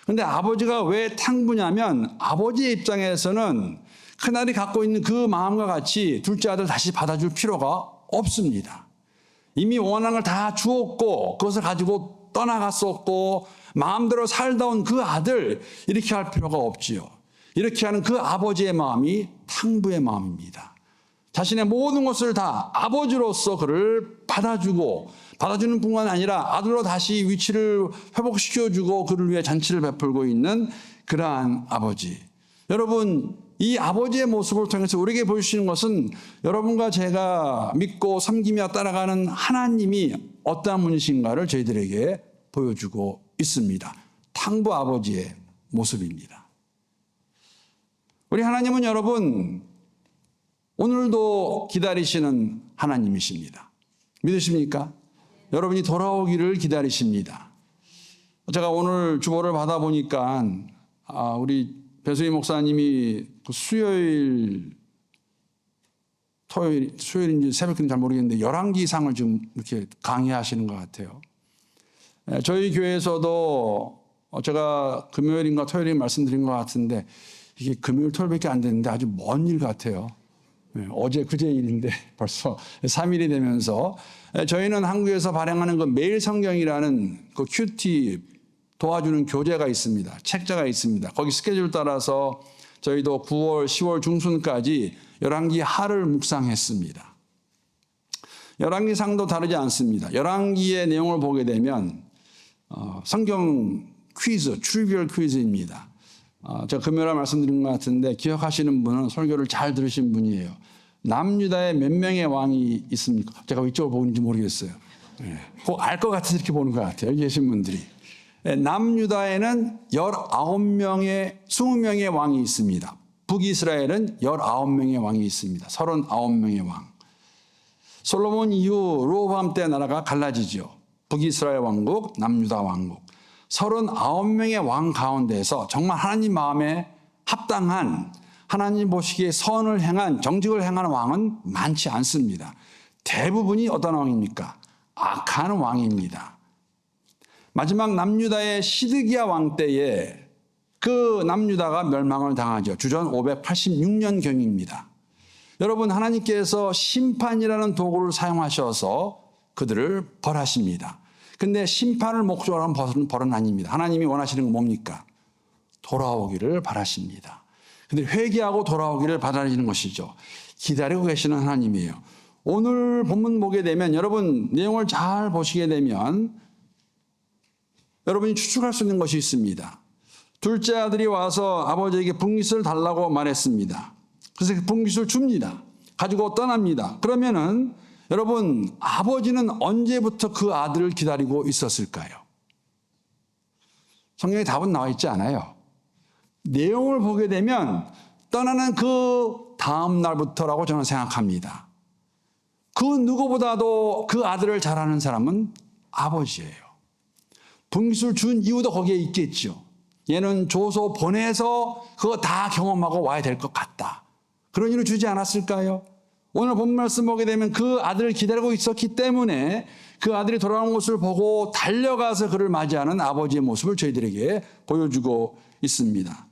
그런데 아버지가 왜 탕부냐면 아버지의 입장에서는 큰아들이 갖고 있는 그 마음과 같이 둘째 아들 다시 받아줄 필요가 없습니다. 이미 원하는 걸 다 주었고 그것을 가지고 떠나갔었고 마음대로 살다 온 그 아들 이렇게 할 필요가 없지요. 이렇게 하는 그 아버지의 마음이 탕부의 마음입니다. 자신의 모든 것을 다 아버지로서 그를 받아주는 뿐만 아니라 아들로 다시 위치를 회복시켜주고 그를 위해 잔치를 베풀고 있는 그러한 아버지. 여러분 이 아버지의 모습을 통해서 우리에게 보여주시는 것은 여러분과 제가 믿고 섬기며 따라가는 하나님이 어떠한 분이신가를 저희들에게 보여주고 있습니다. 탕부 아버지의 모습입니다. 우리 하나님은 여러분 오늘도 기다리시는 하나님이십니다. 믿으십니까? 여러분이 돌아오기를 기다리십니다. 제가 오늘 주보를 받아보니까 우리 배수희 목사님이 수요일인지 새벽인지 잘 모르겠는데 열왕기상을 좀 이렇게 강의하시는 것 같아요. 저희 교회에서도 제가 금요일인가 토요일에 말씀드린 것 같은데 이게 금요일 토요일밖에 안 됐는데 아주 먼 일 같아요. 어제 그제 일인데 벌써 3일이 되면서 저희는 한국에서 발행하는 그 매일 성경이라는 그 큐티 도와주는 교재가 있습니다. 책자가 있습니다. 거기 스케줄 따라서 저희도 9월, 10월 중순까지 열왕기 하를 묵상했습니다. 열왕기상도 다르지 않습니다. 열왕기의 내용을 보게 되면 성경 퀴즈, 트리비얼 퀴즈입니다. 제가 금요일에 말씀드린 것 같은데 기억하시는 분은 설교를 잘 들으신 분이에요. 남유다에 몇 명의 왕이 있습니까? 제가 이쪽을 보는지 모르겠어요. 꼭 알 것 같아서 이렇게 보는 것 같아요. 여기 계신 분들이. 남유다에는 20명의 왕이 있습니다. 북이스라엘은 19명의 왕이 있습니다. 39명의 왕. 솔로몬 이후 르호보암 때 나라가 갈라지죠. 북이스라엘 왕국, 남유다 왕국. 39명의 왕 가운데서 정말 하나님 마음에 합당한 하나님 보시기에 선을 행한 정직을 행하는 왕은 많지 않습니다. 대부분이 어떤 왕입니까? 악한 왕입니다. 마지막 남유다의 시드기야 왕 때에 그 남유다가 멸망을 당하죠. 주전 586년경입니다. 여러분, 하나님께서 심판이라는 도구를 사용하셔서 그들을 벌하십니다. 근데 심판을 목적으로 한 벌은 아닙니다. 하나님이 원하시는 건 뭡니까? 돌아오기를 바라십니다. 근데 회개하고 돌아오기를 바라시는 것이죠. 기다리고 계시는 하나님이에요. 오늘 본문 보게 되면 여러분 내용을 잘 보시게 되면 여러분이 추측할 수 있는 것이 있습니다. 둘째 아들이 와서 아버지에게 분깃을 달라고 말했습니다. 그래서 그 분깃을 줍니다. 가지고 떠납니다. 그러면은 여러분 아버지는 언제부터 그 아들을 기다리고 있었을까요? 성경에 답은 나와 있지 않아요. 내용을 보게 되면 떠나는 그 다음 날부터라고 저는 생각합니다. 그 누구보다도 그 아들을 잘 아는 사람은 아버지예요. 분깃을 준 이유도 거기에 있겠죠. 얘는 줘서 보내서 그거 다 경험하고 와야 될 것 같다. 그런 이유를 주지 않았을까요? 오늘 본 말씀 보게 되면 그 아들을 기다리고 있었기 때문에 그 아들이 돌아오는 것을 보고 달려가서 그를 맞이하는 아버지의 모습을 저희들에게 보여주고 있습니다.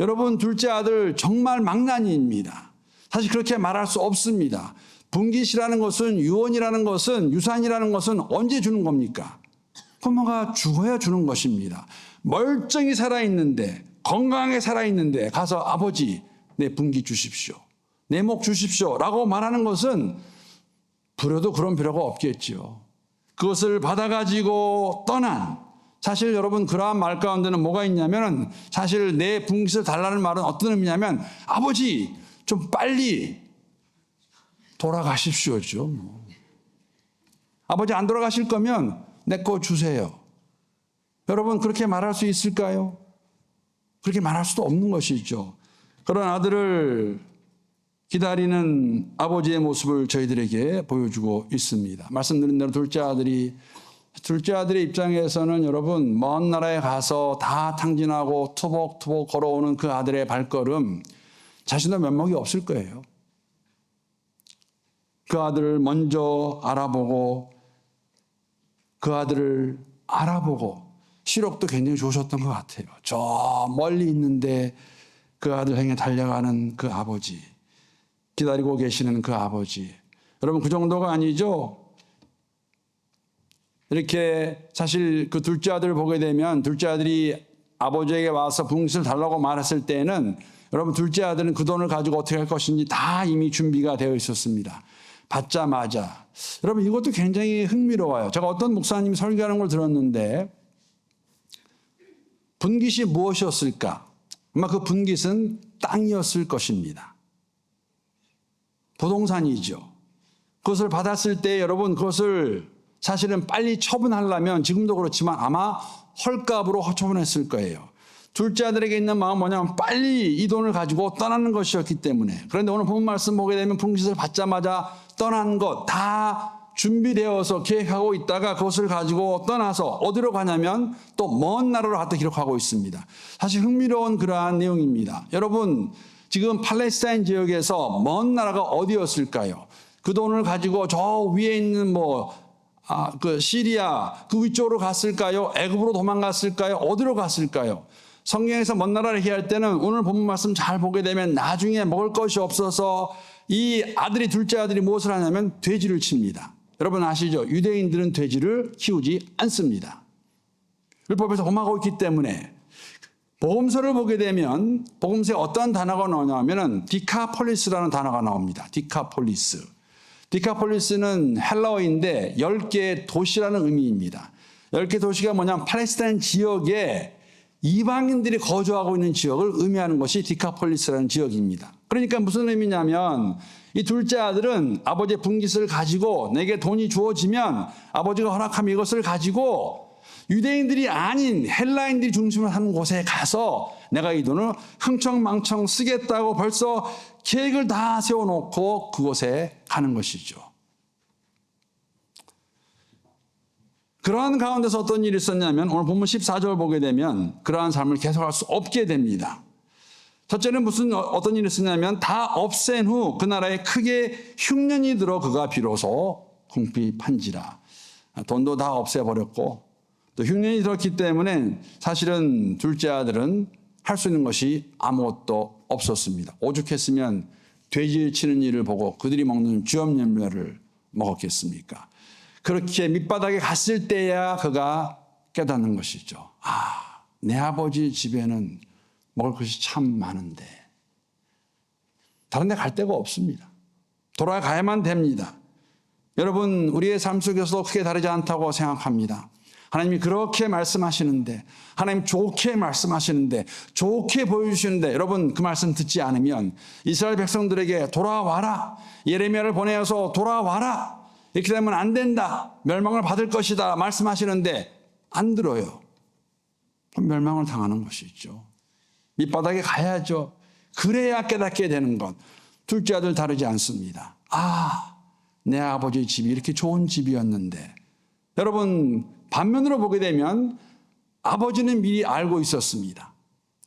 여러분, 둘째 아들 정말 망나니입니다. 사실 그렇게 말할 수 없습니다. 분깃이라는 것은, 유언이라는 것은, 유산이라는 것은 언제 주는 겁니까? 부모가 죽어야 주는 것입니다. 멀쩡히 살아있는데, 건강하게 살아있는데 가서 아버지 내 분깃 주십시오, 내 목 주십시오 라고 말하는 것은 부려도 그런 필요가 없겠죠. 그것을 받아가지고 떠난, 사실 여러분 그러한 말 가운데는 뭐가 있냐면 사실 내 분깃을 달라는 말은 어떤 의미냐면 아버지 좀 빨리 돌아가십시오죠. 아버지 안 돌아가실 거면 내 거 주세요. 여러분 그렇게 말할 수 있을까요? 그렇게 말할 수도 없는 것이죠. 그런 아들을 기다리는 아버지의 모습을 저희들에게 보여주고 있습니다. 말씀드린 대로 둘째 아들의 입장에서는 여러분 먼 나라에 가서 다 탕진하고 투벅투벅 걸어오는 그 아들의 발걸음 자신도 면목이 없을 거예요. 그 아들을 먼저 알아보고 그 아들을 알아보고 시력도 굉장히 좋으셨던 것 같아요. 저 멀리 있는데 그 아들 향해 달려가는 그 아버지, 기다리고 계시는 그 아버지. 여러분 그 정도가 아니죠. 이렇게 사실 그 둘째 아들을 보게 되면 둘째 아들이 아버지에게 와서 분깃을 달라고 말했을 때는 여러분 둘째 아들은 그 돈을 가지고 어떻게 할 것인지 다 이미 준비가 되어 있었습니다. 받자마자. 여러분 이것도 굉장히 흥미로워요. 제가 어떤 목사님이 설교하는 걸 들었는데 분깃이 무엇이었을까? 아마 그 분깃은 땅이었을 것입니다. 부동산이죠. 그것을 받았을 때 여러분 그것을 사실은 빨리 처분하려면 지금도 그렇지만 아마 헐값으로 처분했을 거예요. 둘째 아들에게 있는 마음은 뭐냐면 빨리 이 돈을 가지고 떠나는 것이었기 때문에. 그런데 오늘 본 말씀 보게 되면 분깃을 받자마자 떠난 것 다 준비되어서 계획하고 있다가 그것을 가지고 떠나서 어디로 가냐면 또 먼 나라로 갔다 기록하고 있습니다. 사실 흥미로운 그러한 내용입니다. 여러분 지금 팔레스타인 지역에서 먼 나라가 어디였을까요? 그 돈을 가지고 저 위에 있는 그 시리아 그 위쪽으로 갔을까요? 애굽으로 도망갔을까요? 어디로 갔을까요? 성경에서 먼 나라를 얘기할 때는 오늘 본문 말씀 잘 보게 되면 나중에 먹을 것이 없어서 이 둘째 아들이 무엇을 하냐면 돼지를 칩니다. 여러분 아시죠? 유대인들은 돼지를 키우지 않습니다. 율법에서 범하고 있기 때문에. 복음서를 보게 되면 복음서에 어떤 단어가 나오냐면 디카폴리스라는 단어가 나옵니다. 디카폴리스. 디카폴리스는 헬라어인데 10개의 도시라는 의미입니다. 10개 도시가 뭐냐면 팔레스타인 지역에 이방인들이 거주하고 있는 지역을 의미하는 것이 디카폴리스라는 지역입니다. 그러니까 무슨 의미냐면 이 둘째 아들은 아버지의 분깃을 가지고 내게 돈이 주어지면 아버지가 허락하면 이것을 가지고 유대인들이 아닌 헬라인들이 중심을 하는 곳에 가서 내가 이 돈을 흥청망청 쓰겠다고 벌써 계획을 다 세워놓고 그곳에 가는 것이죠. 그러한 가운데서 어떤 일이 있었냐면 오늘 본문 14절 보게 되면 그러한 삶을 계속할 수 없게 됩니다. 첫째는 어떤 일이 있었냐면 다 없앤 후 그 나라에 크게 흉년이 들어 그가 비로소 궁핍한지라. 돈도 다 없애버렸고 또 흉년이 들었기 때문에 사실은 둘째 아들은 할 수 있는 것이 아무것도 없었습니다. 오죽했으면 돼지를 치는 일을 보고 그들이 먹는 주염 열매를 먹었겠습니까? 그렇게 밑바닥에 갔을 때야 그가 깨닫는 것이죠. 내 아버지 집에는 먹을 것이 참 많은데 다른 데 갈 데가 없습니다. 돌아가야만 됩니다. 여러분, 우리의 삶 속에서도 크게 다르지 않다고 생각합니다. 하나님이 그렇게 말씀하시는데, 하나님 좋게 말씀하시는데, 좋게 보여주시는데, 여러분 그 말씀 듣지 않으면 이스라엘 백성들에게 돌아와라, 예레미야를 보내어서 돌아와라, 이렇게 되면 안 된다, 멸망을 받을 것이다 말씀하시는데 안 들어요. 그럼 멸망을 당하는 것이죠. 밑바닥에 가야죠. 그래야 깨닫게 되는 것. 둘째 아들 다르지 않습니다. 내 아버지 집이 이렇게 좋은 집이었는데. 여러분, 반면으로 보게 되면 아버지는 미리 알고 있었습니다.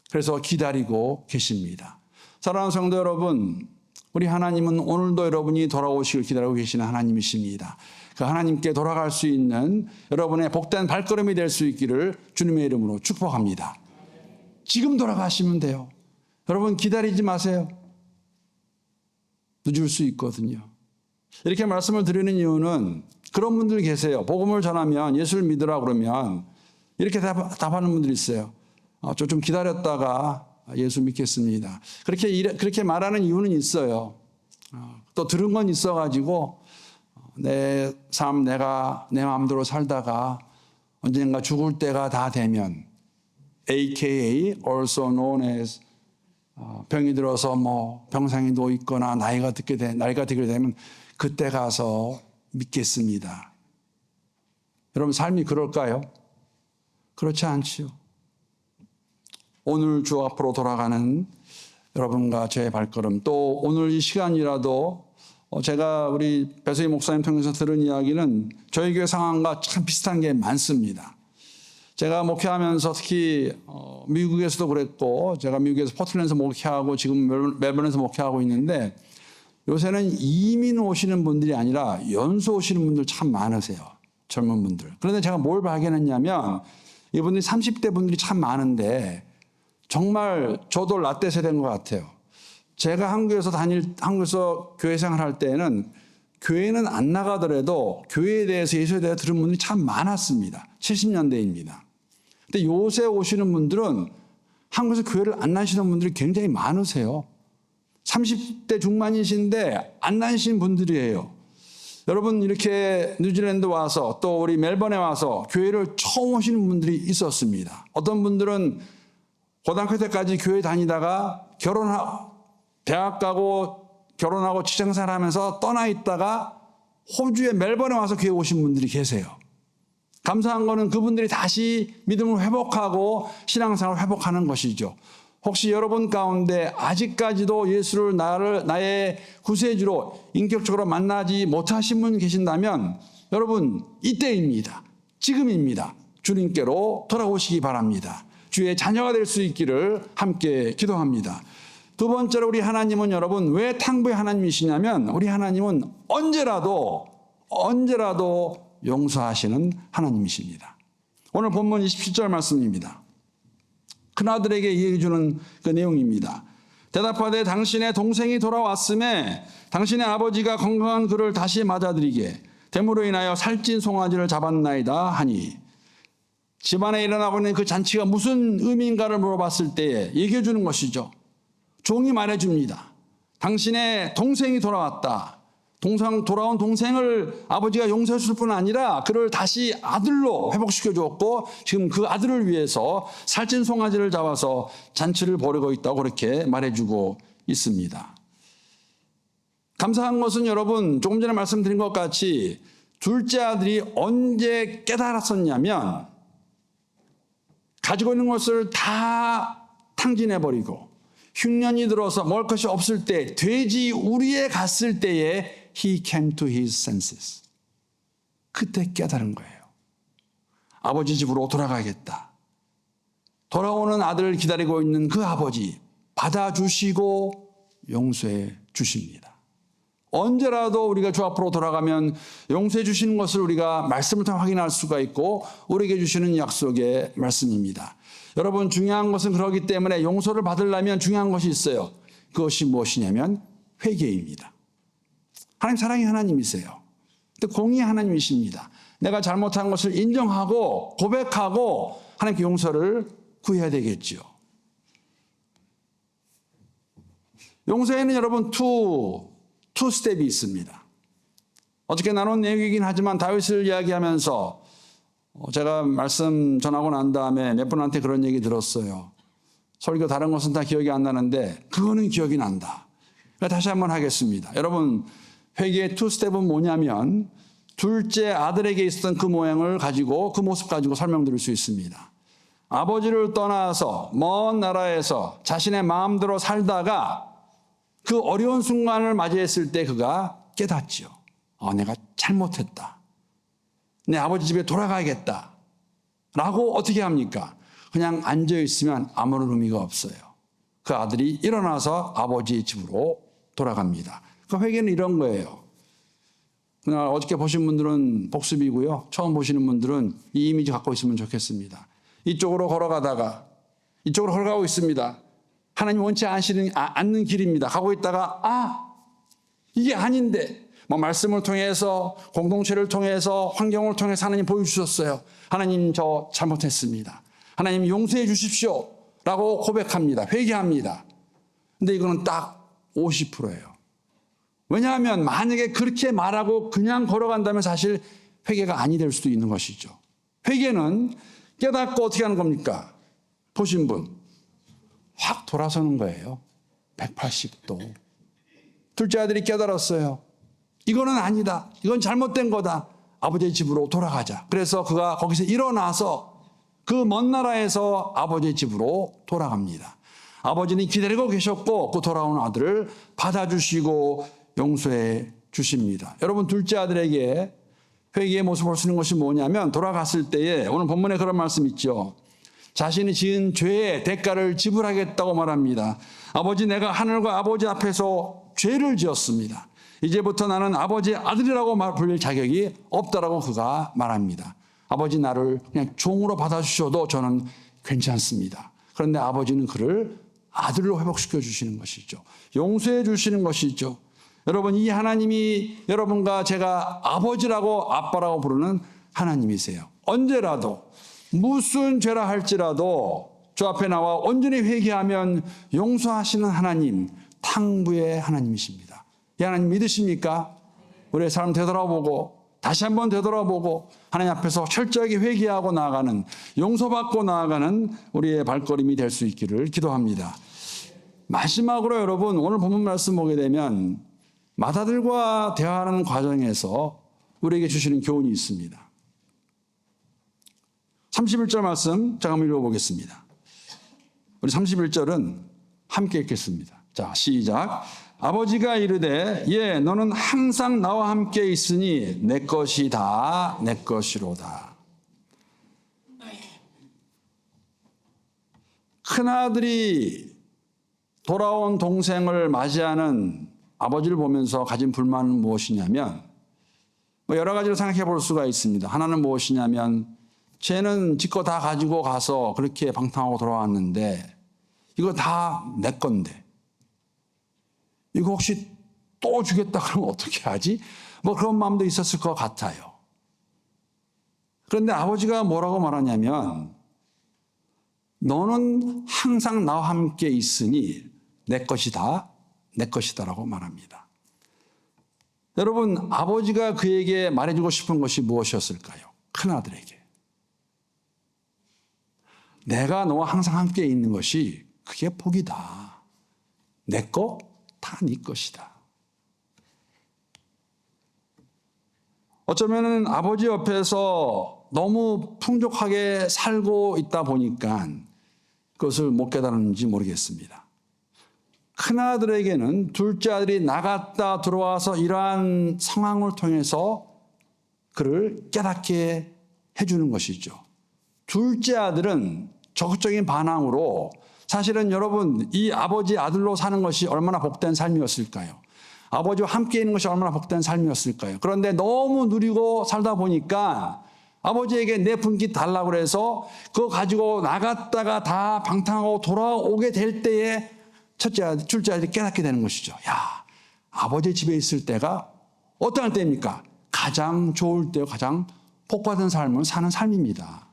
그래서 기다리고 계십니다. 사랑하는 성도 여러분, 우리 하나님은 오늘도 여러분이 돌아오시길 기다리고 계시는 하나님이십니다. 그 하나님께 돌아갈 수 있는 여러분의 복된 발걸음이 될 수 있기를 주님의 이름으로 축복합니다. 지금 돌아가시면 돼요. 여러분 기다리지 마세요. 늦을 수 있거든요. 이렇게 말씀을 드리는 이유는 그런 분들 계세요. 복음을 전하면 예수를 믿으라 그러면 이렇게 답하는 분들이 있어요. 저 좀 기다렸다가 예수 믿겠습니다. 그렇게 말하는 이유는 있어요. 또 들은 건 있어가지고 내 삶 내가 내 마음대로 살다가 언젠가 죽을 때가 다 되면 AKA also known as 병이 들어서 뭐 병상에 누워 있거나 나이가 들게 되면 그때 가서 믿겠습니다. 여러분 삶이 그럴까요? 그렇지 않지요. 오늘 주 앞으로 돌아가는 여러분과 제 발걸음, 또 오늘 이 시간이라도 제가 우리 배수희 목사님 통해서 들은 이야기는 저희 교회 상황과 참 비슷한 게 많습니다. 제가 목회하면서 특히 미국에서도 그랬고, 제가 미국에서 포틀랜드에서 목회하고 지금 멜번에서 목회하고 있는데, 요새는 이민 오시는 분들이 아니라 연수 오시는 분들 참 많으세요. 젊은 분들. 그런데 제가 뭘 발견했냐면 이분들이 30대 분들이 참 많은데 정말 저도 라떼 세대인 것 같아요. 제가 한국에서 교회 생활할 때는 교회는 안 나가더라도 교회에 대해서 예수에 대해서 들은 분들이 참 많았습니다. 70년대입니다. 근데 요새 오시는 분들은 한국에서 교회를 안 나시는 분들이 굉장히 많으세요. 30대 중반이신데 안 나신 분들이에요. 여러분 이렇게 뉴질랜드 와서 또 우리 멜번에 와서 교회를 처음 오시는 분들이 있었습니다. 어떤 분들은 고등학교 때까지 교회 다니다가 대학 가고 결혼하고 직장생활 하면서 떠나 있다가 호주의 멜번에 와서 교회 오신 분들이 계세요. 감사한 거는 그분들이 다시 믿음을 회복하고 신앙생활을 회복하는 것이죠. 혹시 여러분 가운데 아직까지도 예수를 나의 구세주로 인격적으로 만나지 못하신 분 계신다면 여러분 이때입니다. 지금입니다. 주님께로 돌아오시기 바랍니다. 주의 자녀가 될 수 있기를 함께 기도합니다. 두 번째로 우리 하나님은 여러분 왜 탕부의 하나님이시냐면 우리 하나님은 언제라도 용서하시는 하나님이십니다. 오늘 본문 27절 말씀입니다. 큰아들에게 얘기해 주는 그 내용입니다. 대답하되 당신의 동생이 돌아왔음에 당신의 아버지가 건강한 그를 다시 맞아들이게 됨으로 인하여 살찐 송아지를 잡았나이다 하니, 집안에 일어나고 있는 그 잔치가 무슨 의미인가를 물어봤을 때에 얘기해 주는 것이죠. 종이 말해줍니다. 당신의 동생이 돌아왔다. 돌아온 동생을 아버지가 용서해 줄 뿐 아니라 그를 다시 아들로 회복시켜 주었고 지금 그 아들을 위해서 살찐 송아지를 잡아서 잔치를 벌이고 있다고 그렇게 말해주고 있습니다. 감사한 것은 여러분 조금 전에 말씀드린 것 같이 둘째 아들이 언제 깨달았었냐면 가지고 있는 것을 다 탕진해버리고 흉년이 들어서 먹을 것이 없을 때 돼지 우리에 갔을 때에 He came to his senses. 그때 깨달은 거예요. 아버지 집으로 돌아가야겠다. 돌아오는 아들을 기다리고 있는 그 아버지 받아주시고 용서해 주십니다. 언제라도 우리가 주 앞으로 돌아가면 용서해 주시는 것을 우리가 말씀을 통해 확인할 수가 있고 우리에게 주시는 약속의 말씀입니다. 여러분 중요한 것은 그렇기 때문에 용서를 받으려면 중요한 것이 있어요. 그것이 무엇이냐면 회개입니다. 하나님 사랑의 하나님이세요. 근데 공의의 하나님이십니다. 내가 잘못한 것을 인정하고 고백하고 하나님께 용서를 구해야 되겠죠. 용서에는 여러분 투 스텝이 있습니다. 어떻게 나눈 내용이긴 하지만 다윗을 이야기하면서 제가 말씀 전하고 난 다음에 몇 분한테 그런 얘기 들었어요. 설교 다른 것은 다 기억이 안 나는데 그거는 기억이 난다. 그러니까 다시 한번 하겠습니다. 여러분 회개의 투 스텝은 뭐냐면 둘째 아들에게 있었던 그 모양을 가지고 그 모습 가지고 설명드릴 수 있습니다. 아버지를 떠나서 먼 나라에서 자신의 마음대로 살다가 그 어려운 순간을 맞이했을 때 그가 깨닫지요. 내가 잘못했다. 내 아버지 집에 돌아가야겠다. 라고 어떻게 합니까? 그냥 앉아있으면 아무런 의미가 없어요. 그 아들이 일어나서 아버지 집으로 돌아갑니다. 그 회개는 이런 거예요. 그날 어저께 보신 분들은 복습이고요. 처음 보시는 분들은 이 이미지 갖고 있으면 좋겠습니다. 이쪽으로 걸어가다가 이쪽으로 걸어가고 있습니다. 하나님 원치 않는 길입니다. 가고 있다가 이게 아닌데 말씀을 통해서 공동체를 통해서 환경을 통해서 하나님 보여주셨어요. 하나님 저 잘못했습니다. 하나님 용서해 주십시오 라고 고백합니다. 회개합니다. 근데 이거는 딱 50%예요. 왜냐하면 만약에 그렇게 말하고 그냥 걸어간다면 사실 회개가 아니 될 수도 있는 것이죠. 회개는 깨닫고 어떻게 하는 겁니까? 보신 분 확 돌아서는 거예요. 180도. 둘째 아들이 깨달았어요. 이거는 아니다. 이건 잘못된 거다. 아버지의 집으로 돌아가자. 그래서 그가 거기서 일어나서 그 먼 나라에서 아버지의 집으로 돌아갑니다. 아버지는 기다리고 계셨고 그 돌아온 아들을 받아주시고 용서해 주십니다. 여러분 둘째 아들에게 회개의 모습을 쓰는 것이 뭐냐면 돌아갔을 때에 오늘 본문에 그런 말씀 있죠. 자신이 지은 죄의 대가를 지불하겠다고 말합니다. 아버지 내가 하늘과 아버지 앞에서 죄를 지었습니다. 이제부터 나는 아버지의 아들이라고 불릴 자격이 없다라고 그가 말합니다. 아버지 나를 그냥 종으로 받아주셔도 저는 괜찮습니다. 그런데 아버지는 그를 아들로 회복시켜 주시는 것이죠. 용서해 주시는 것이죠. 여러분 이 하나님이 여러분과 제가 아버지라고 아빠라고 부르는 하나님이세요. 언제라도 무슨 죄라 할지라도 저 앞에 나와 온전히 회개하면 용서하시는 하나님, 탕부의 하나님이십니다. 이 하나님 믿으십니까? 우리의 삶 되돌아보고 다시 한번 되돌아보고 하나님 앞에서 철저하게 회개하고 나아가는 용서받고 나아가는 우리의 발걸음이 될 수 있기를 기도합니다. 마지막으로 여러분 오늘 본문 말씀 보게 되면 맏아들과 대화하는 과정에서 우리에게 주시는 교훈이 있습니다. 31절 말씀 제가 한번 읽어보겠습니다. 우리 31절은 함께 읽겠습니다. 자, 시작. 아버지가 이르되 예 너는 항상 나와 함께 있으니 내 것이 다 내 것이로다. 큰아들이 돌아온 동생을 맞이하는 아버지를 보면서 가진 불만은 무엇이냐면 여러 가지로 생각해 볼 수가 있습니다. 하나는 무엇이냐면 쟤는 지 거 다 가지고 가서 그렇게 방탕하고 돌아왔는데 이거 다 내 건데 이거 혹시 또 주겠다 그러면 어떻게 하지? 그런 마음도 있었을 것 같아요. 그런데 아버지가 뭐라고 말하냐면 너는 항상 나와 함께 있으니 내 것이다, 내 것이다라고 말합니다. 여러분 아버지가 그에게 말해주고 싶은 것이 무엇이었을까요? 큰아들에게. 내가 너와 항상 함께 있는 것이 그게 복이다. 내 거 다 네 것이다. 어쩌면 아버지 옆에서 너무 풍족하게 살고 있다 보니까 그것을 못 깨달았는지 모르겠습니다. 큰아들에게는 둘째 아들이 나갔다 들어와서 이러한 상황을 통해서 그를 깨닫게 해주는 것이죠. 둘째 아들은 적극적인 반항으로 사실은 여러분 이 아버지 아들로 사는 것이 얼마나 복된 삶이었을까요? 아버지와 함께 있는 것이 얼마나 복된 삶이었을까요? 그런데 너무 누리고 살다 보니까 아버지에게 내 분깃 달라고 그래서 그거 가지고 나갔다가 다 방탕하고 돌아오게 될 때에 둘째 아들이 깨닫게 되는 것이죠. 야, 아버지 집에 있을 때가 어떠한 때입니까? 가장 좋을 때요, 가장 복받은 삶을 사는 삶입니다.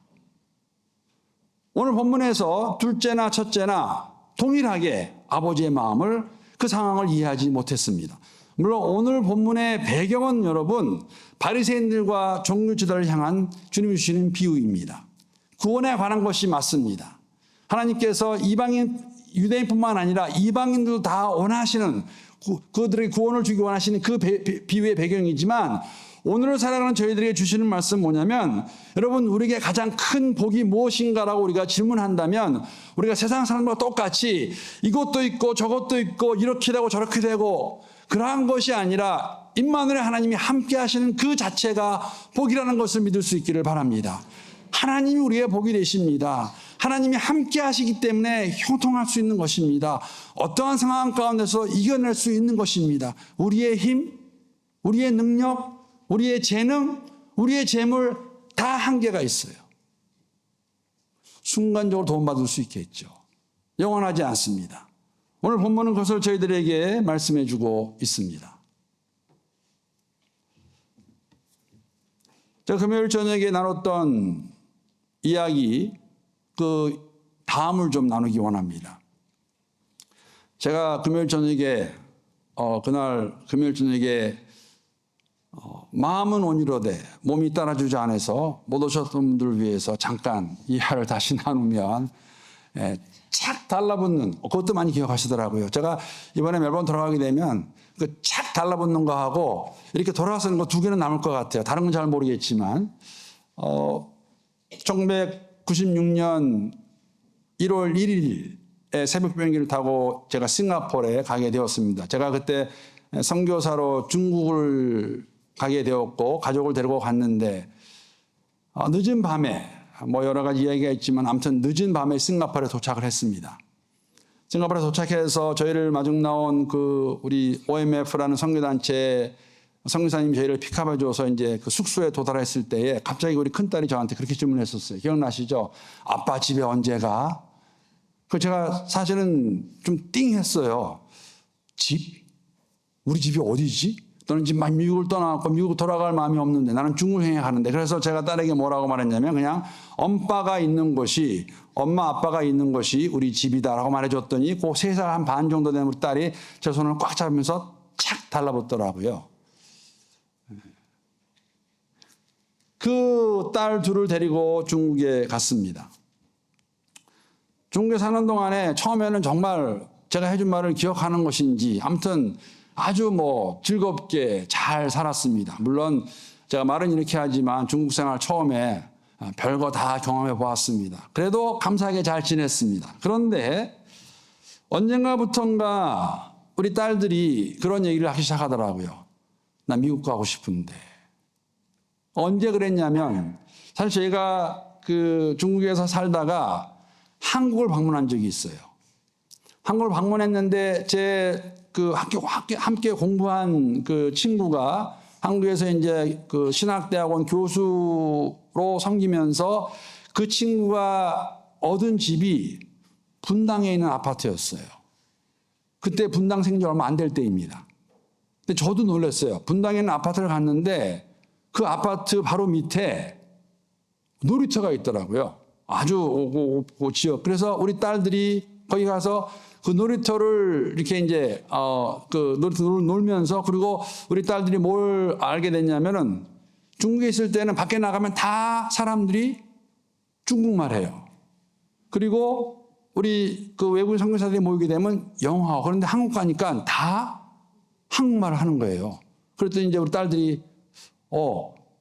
오늘 본문에서 둘째나 첫째나 동일하게 아버지의 마음을, 그 상황을 이해하지 못했습니다. 물론 오늘 본문의 배경은 여러분 바리새인들과 종교지도를 향한 주님이 주시는 비유입니다. 구원에 관한 것이 맞습니다. 하나님께서 이방인, 유대인뿐만 아니라 이방인들도 다 원하시는, 그들에게 구원을 주기 원하시는 그 비유의 배경이지만, 오늘을 살아가는 저희들에게 주시는 말씀 뭐냐면, 여러분 우리에게 가장 큰 복이 무엇인가라고 우리가 질문한다면, 우리가 세상 사람들과 똑같이 이것도 있고 저것도 있고 이렇게 되고 저렇게 되고 그러한 것이 아니라 임마누엘 하나님이 함께 하시는 그 자체가 복이라는 것을 믿을 수 있기를 바랍니다. 하나님이 우리의 복이 되십니다. 하나님이 함께 하시기 때문에 형통할 수 있는 것입니다. 어떠한 상황 가운데서 이겨낼 수 있는 것입니다. 우리의 힘, 우리의 능력, 우리의 재능, 우리의 재물 다 한계가 있어요. 순간적으로 도움받을 수 있겠죠. 영원하지 않습니다. 오늘 본문은 그것을 저희들에게 말씀해 주고 있습니다. 제가 금요일 저녁에 나눴던 이야기, 그 다음을 좀 나누기 원합니다. 제가 금요일 저녁에 그날 금요일 저녁에 마음은 온유로되 몸이 따라주지 않아서 못 오셨던 분들을 위해서 잠깐 이야기를 다시 나누면 착 달라붙는, 그것도 많이 기억하시더라고요. 제가 이번에 멜번 돌아가게 되면 그 착 달라붙는 거하고 이렇게 돌아서는 거 두 개는 남을 것 같아요. 다른 건 잘 모르겠지만 1996년 1월 1일에 새벽 비행기를 타고 제가 싱가포르에 가게 되었습니다. 제가 그때 선교사로 중국을 가게 되었고 가족을 데리고 갔는데 늦은 밤에 뭐 여러 가지 이야기가 있지만 아무튼 늦은 밤에 싱가포르에 도착을 했습니다. 싱가포르에 도착해서 저희를 마중 나온 그 우리 OMF라는 선교단체 선교사님이 저희를 픽업해 줘서 이제 그 숙소에 도달했을 때에 갑자기 우리 큰딸이 저한테 그렇게 질문했었어요. 기억나시죠? 아빠 집에 언제 가? 그 제가 사실은 좀 띵했어요. 집? 우리 집이 어디지? 너는 지금 막 미국을 떠나고 미국 돌아갈 마음이 없는데 나는 중국을 행행하는데. 그래서 제가 딸에게 뭐라고 말했냐면 그냥 엄빠가 있는 곳이, 엄마 아빠가 있는 곳이 우리 집이다라고 말해줬더니 그 3살 한 반 정도 된 우리 딸이 제 손을 꽉 잡으면서 착 달라붙더라고요. 그 딸 둘을 데리고 중국에 갔습니다. 중국에 사는 동안에 처음에는 정말 제가 해준 말을 기억하는 것인지 아무튼 아주 뭐 즐겁게 잘 살았습니다. 물론 제가 말은 이렇게 하지만 중국 생활 처음에 별거 다 경험해 보았습니다. 그래도 감사하게 잘 지냈습니다. 그런데 언젠가부턴가 우리 딸들이 그런 얘기를 하기 시작하더라고요. 나 미국 가고 싶은데. 언제 그랬냐면 사실 저희가 그 중국에서 살다가 한국을 방문한 적이 있어요. 한국을 방문했는데 제 그 함께 공부한 그 친구가 한국에서 이제 그 신학대학원 교수로 섬기면서 그 친구가 얻은 집이 분당에 있는 아파트였어요. 그때 분당 생전 얼마 안 될 때입니다. 근데 저도 놀랐어요. 분당에 있는 아파트를 갔는데 그 아파트 바로 밑에 놀이터가 있더라고요. 아주 그 지역. 그래서 우리 딸들이 거기 가서 그 놀이터를 이렇게 이제 그 놀이터를 놀면서, 그리고 우리 딸들이 뭘 알게 됐냐면은 중국에 있을 때는 밖에 나가면 다 사람들이 중국말 해요. 그리고 우리 그 외국인 선교사들이 모이게 되면 영어하고, 그런데 한국 가니까 다 한국말을 하는 거예요. 그랬더니 이제 우리 딸들이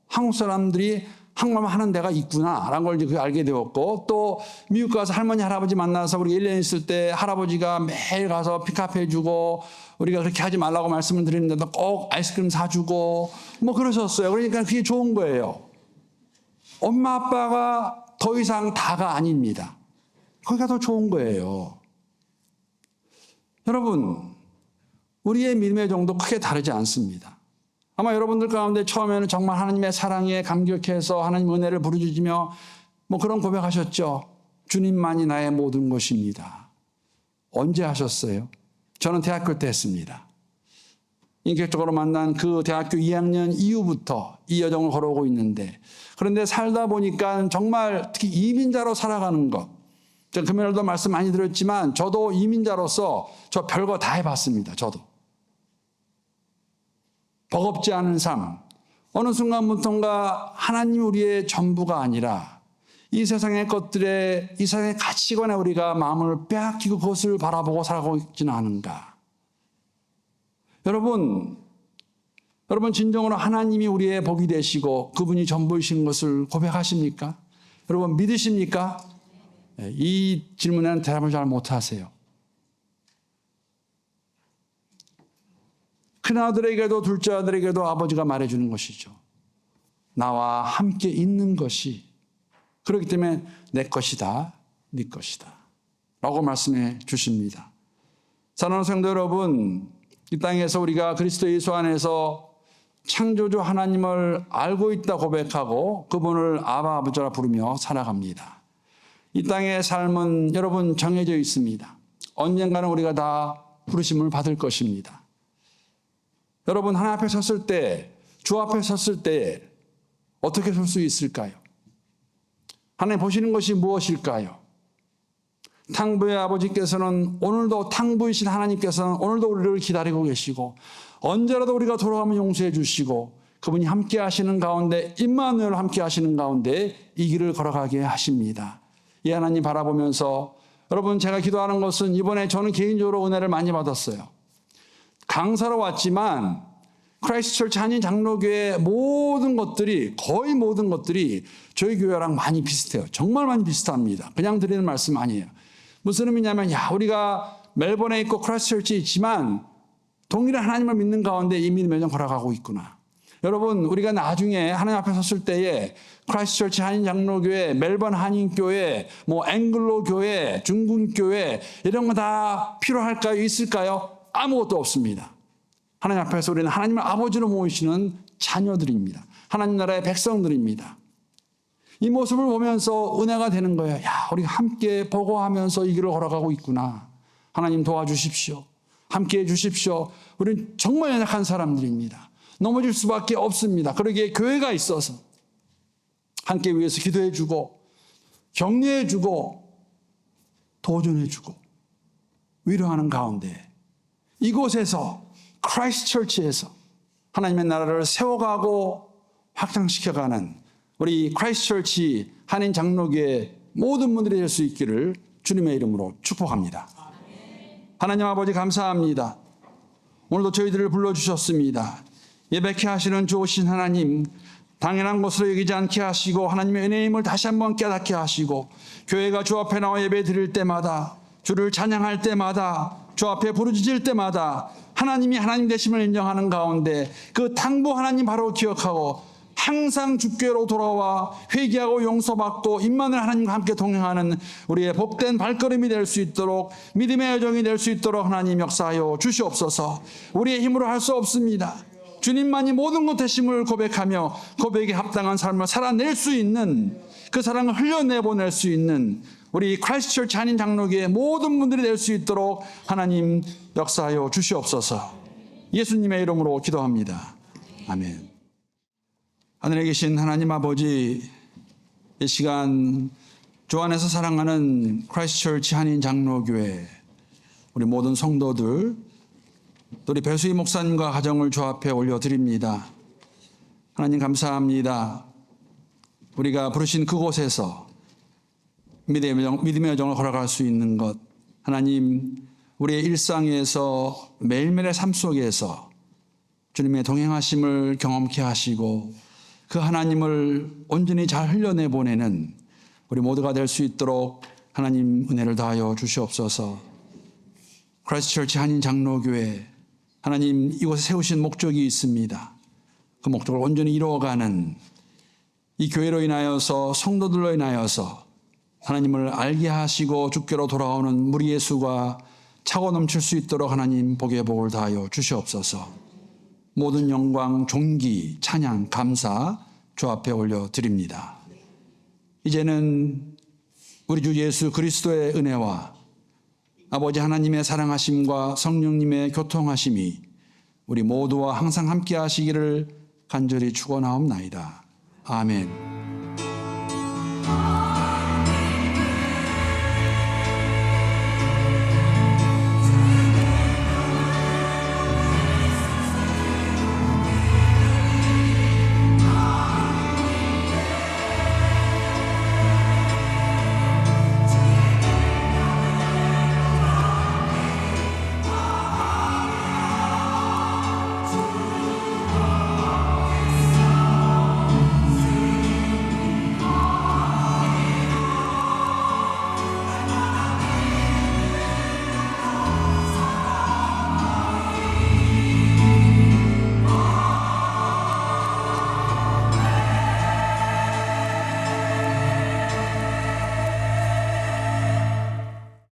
한국 사람들이 한국말만 하는 데가 있구나라는 걸 이제 알게 되었고, 또 미국 가서 할머니 할아버지 만나서 우리 1년 있을 때 할아버지가 매일 가서 픽업해 주고, 우리가 그렇게 하지 말라고 말씀을 드리는데도 꼭 아이스크림 사주고 뭐 그러셨어요. 그러니까 그게 좋은 거예요. 엄마 아빠가 더 이상 다가 아닙니다. 거기가 더 좋은 거예요. 여러분, 우리의 믿음의 정도 크게 다르지 않습니다. 아마 여러분들 가운데 처음에는 정말 하나님의 사랑에 감격해서 하나님 은혜를 부르짖으며 뭐 그런 고백하셨죠. 주님만이 나의 모든 것입니다. 언제 하셨어요? 저는 대학교 때 했습니다. 인격적으로 만난 그 대학교 2학년 이후부터 이 여정을 걸어오고 있는데, 그런데 살다 보니까 정말 특히 이민자로 살아가는 것, 제가 금요일도 말씀 많이 드렸지만 저도 이민자로서 저 별거 다 해봤습니다. 저도 버겁지 않은 삶, 어느 순간부터인가 하나님 우리의 전부가 아니라 이 세상의 것들에, 이 세상의 가치관에 우리가 마음을 빼앗기고 그것을 바라보고 살아가고 있지는 않은가. 여러분 진정으로 하나님이 우리의 복이 되시고 그분이 전부이신 것을 고백하십니까? 여러분 믿으십니까? 이 질문에는 대답을 잘 못하세요. 큰아들에게도 둘째 아들에게도 아버지가 말해주는 것이죠. 나와 함께 있는 것이, 그렇기 때문에 내 것이다, 네 것이다 라고 말씀해 주십니다. 사랑하는 성도 여러분, 이 땅에서 우리가 그리스도 예수 안에서 창조주 하나님을 알고 있다 고백하고 그분을 아바 아버지라 부르며 살아갑니다. 이 땅의 삶은 여러분 정해져 있습니다. 언젠가는 우리가 다 부르심을 받을 것입니다. 여러분 하나님 앞에 섰을 때, 주 앞에 섰을 때 어떻게 설 수 있을까요? 하나님 보시는 것이 무엇일까요? 탕부의 아버지께서는 오늘도, 탕부이신 하나님께서는 오늘도 우리를 기다리고 계시고 언제라도 우리가 돌아가면 용서해 주시고 그분이 함께 하시는 가운데, 임마누엘 함께 하시는 가운데 이 길을 걸어가게 하십니다. 이 하나님 바라보면서 여러분, 제가 기도하는 것은 이번에 저는 개인적으로 은혜를 많이 받았어요. 강사로 왔지만 크라이스트처치 한인 장로교회 모든 것들이, 거의 모든 것들이 저희 교회랑 많이 비슷해요. 정말 많이 비슷합니다. 그냥 드리는 말씀 아니에요. 무슨 의미냐면, 우리가 멜번에 있고 크라이스트처치에 있지만 동일한 하나님을 믿는 가운데 이 믿음의 여정 걸어가고 있구나. 여러분, 우리가 나중에 하나님 앞에 섰을 때에 크라이스트처치 한인 장로교회, 멜번 한인교회, 뭐 앵글로 교회, 중군 교회 이런 거 다 필요할까요? 있을까요? 아무것도 없습니다. 하나님 앞에서 우리는 하나님을 아버지로 모이시는 자녀들입니다. 하나님 나라의 백성들입니다. 이 모습을 보면서 은혜가 되는 거예요. 우리가 함께 보고하면서 이 길을 걸어가고 있구나. 하나님 도와주십시오. 함께 해주십시오. 우리는 정말 연약한 사람들입니다. 넘어질 수밖에 없습니다. 그러기에 교회가 있어서 함께 위해서 기도해주고 격려해주고 도전해주고 위로하는 가운데 이곳에서, 크라이스트처치에서 하나님의 나라를 세워가고 확장시켜가는 우리 크라이스트처치 한인 장로교회 모든 분들이 될 수 있기를 주님의 이름으로 축복합니다. 하나님 아버지 감사합니다. 오늘도 저희들을 불러주셨습니다. 예배케 하시는 좋으신 하나님, 당연한 것으로 여기지 않게 하시고 하나님의 은혜임을 다시 한번 깨닫게 하시고, 교회가 주 앞에 나와 예배 드릴 때마다, 주를 찬양할 때마다, 주 앞에 부르짖을 때마다 하나님이 하나님 되심을 인정하는 가운데 그 탕부 하나님 바로 기억하고 항상 주께로 돌아와 회개하고 용서받고 임마누엘 하나님과 함께 동행하는 우리의 복된 발걸음이 될 수 있도록, 믿음의 여정이 될 수 있도록 하나님 역사하여 주시옵소서. 우리의 힘으로 할 수 없습니다. 주님만이 모든 것 되심을 고백하며 고백에 합당한 삶을 살아낼 수 있는, 그 사랑을 흘려내보낼 수 있는 우리 크라이스트처치 한인 장로교회 모든 분들이 될 수 있도록 하나님 역사하여 주시옵소서. 예수님의 이름으로 기도합니다. 아멘. 하늘에 계신 하나님 아버지, 이 시간 주 안에서 사랑하는 크라이스트처치 한인 장로교회 우리 모든 성도들, 우리 배수희 목사님과 가정을 주 앞에 올려드립니다. 하나님 감사합니다. 우리가 부르신 그곳에서 믿음의 여정을 걸어갈 수 있는 것, 하나님 우리의 일상에서 매일매일의 삶 속에서 주님의 동행하심을 경험케 하시고 그 하나님을 온전히 잘 흘려내보내는 우리 모두가 될 수 있도록 하나님 은혜를 다하여 주시옵소서. 크라이스트처치 한인 장로교회, 하나님 이곳에 세우신 목적이 있습니다. 그 목적을 온전히 이루어가는 이 교회로 인하여서, 성도들로 인하여서 하나님을 알게 하시고 주께로 돌아오는 무리의 수가 차고 넘칠 수 있도록 하나님 복의 복을 다하여 주시옵소서. 모든 영광, 존귀, 찬양, 감사 주 앞에 올려드립니다. 이제는 우리 주 예수 그리스도의 은혜와 아버지 하나님의 사랑하심과 성령님의 교통하심이 우리 모두와 항상 함께 하시기를 간절히 축원하옵나이다. 아멘.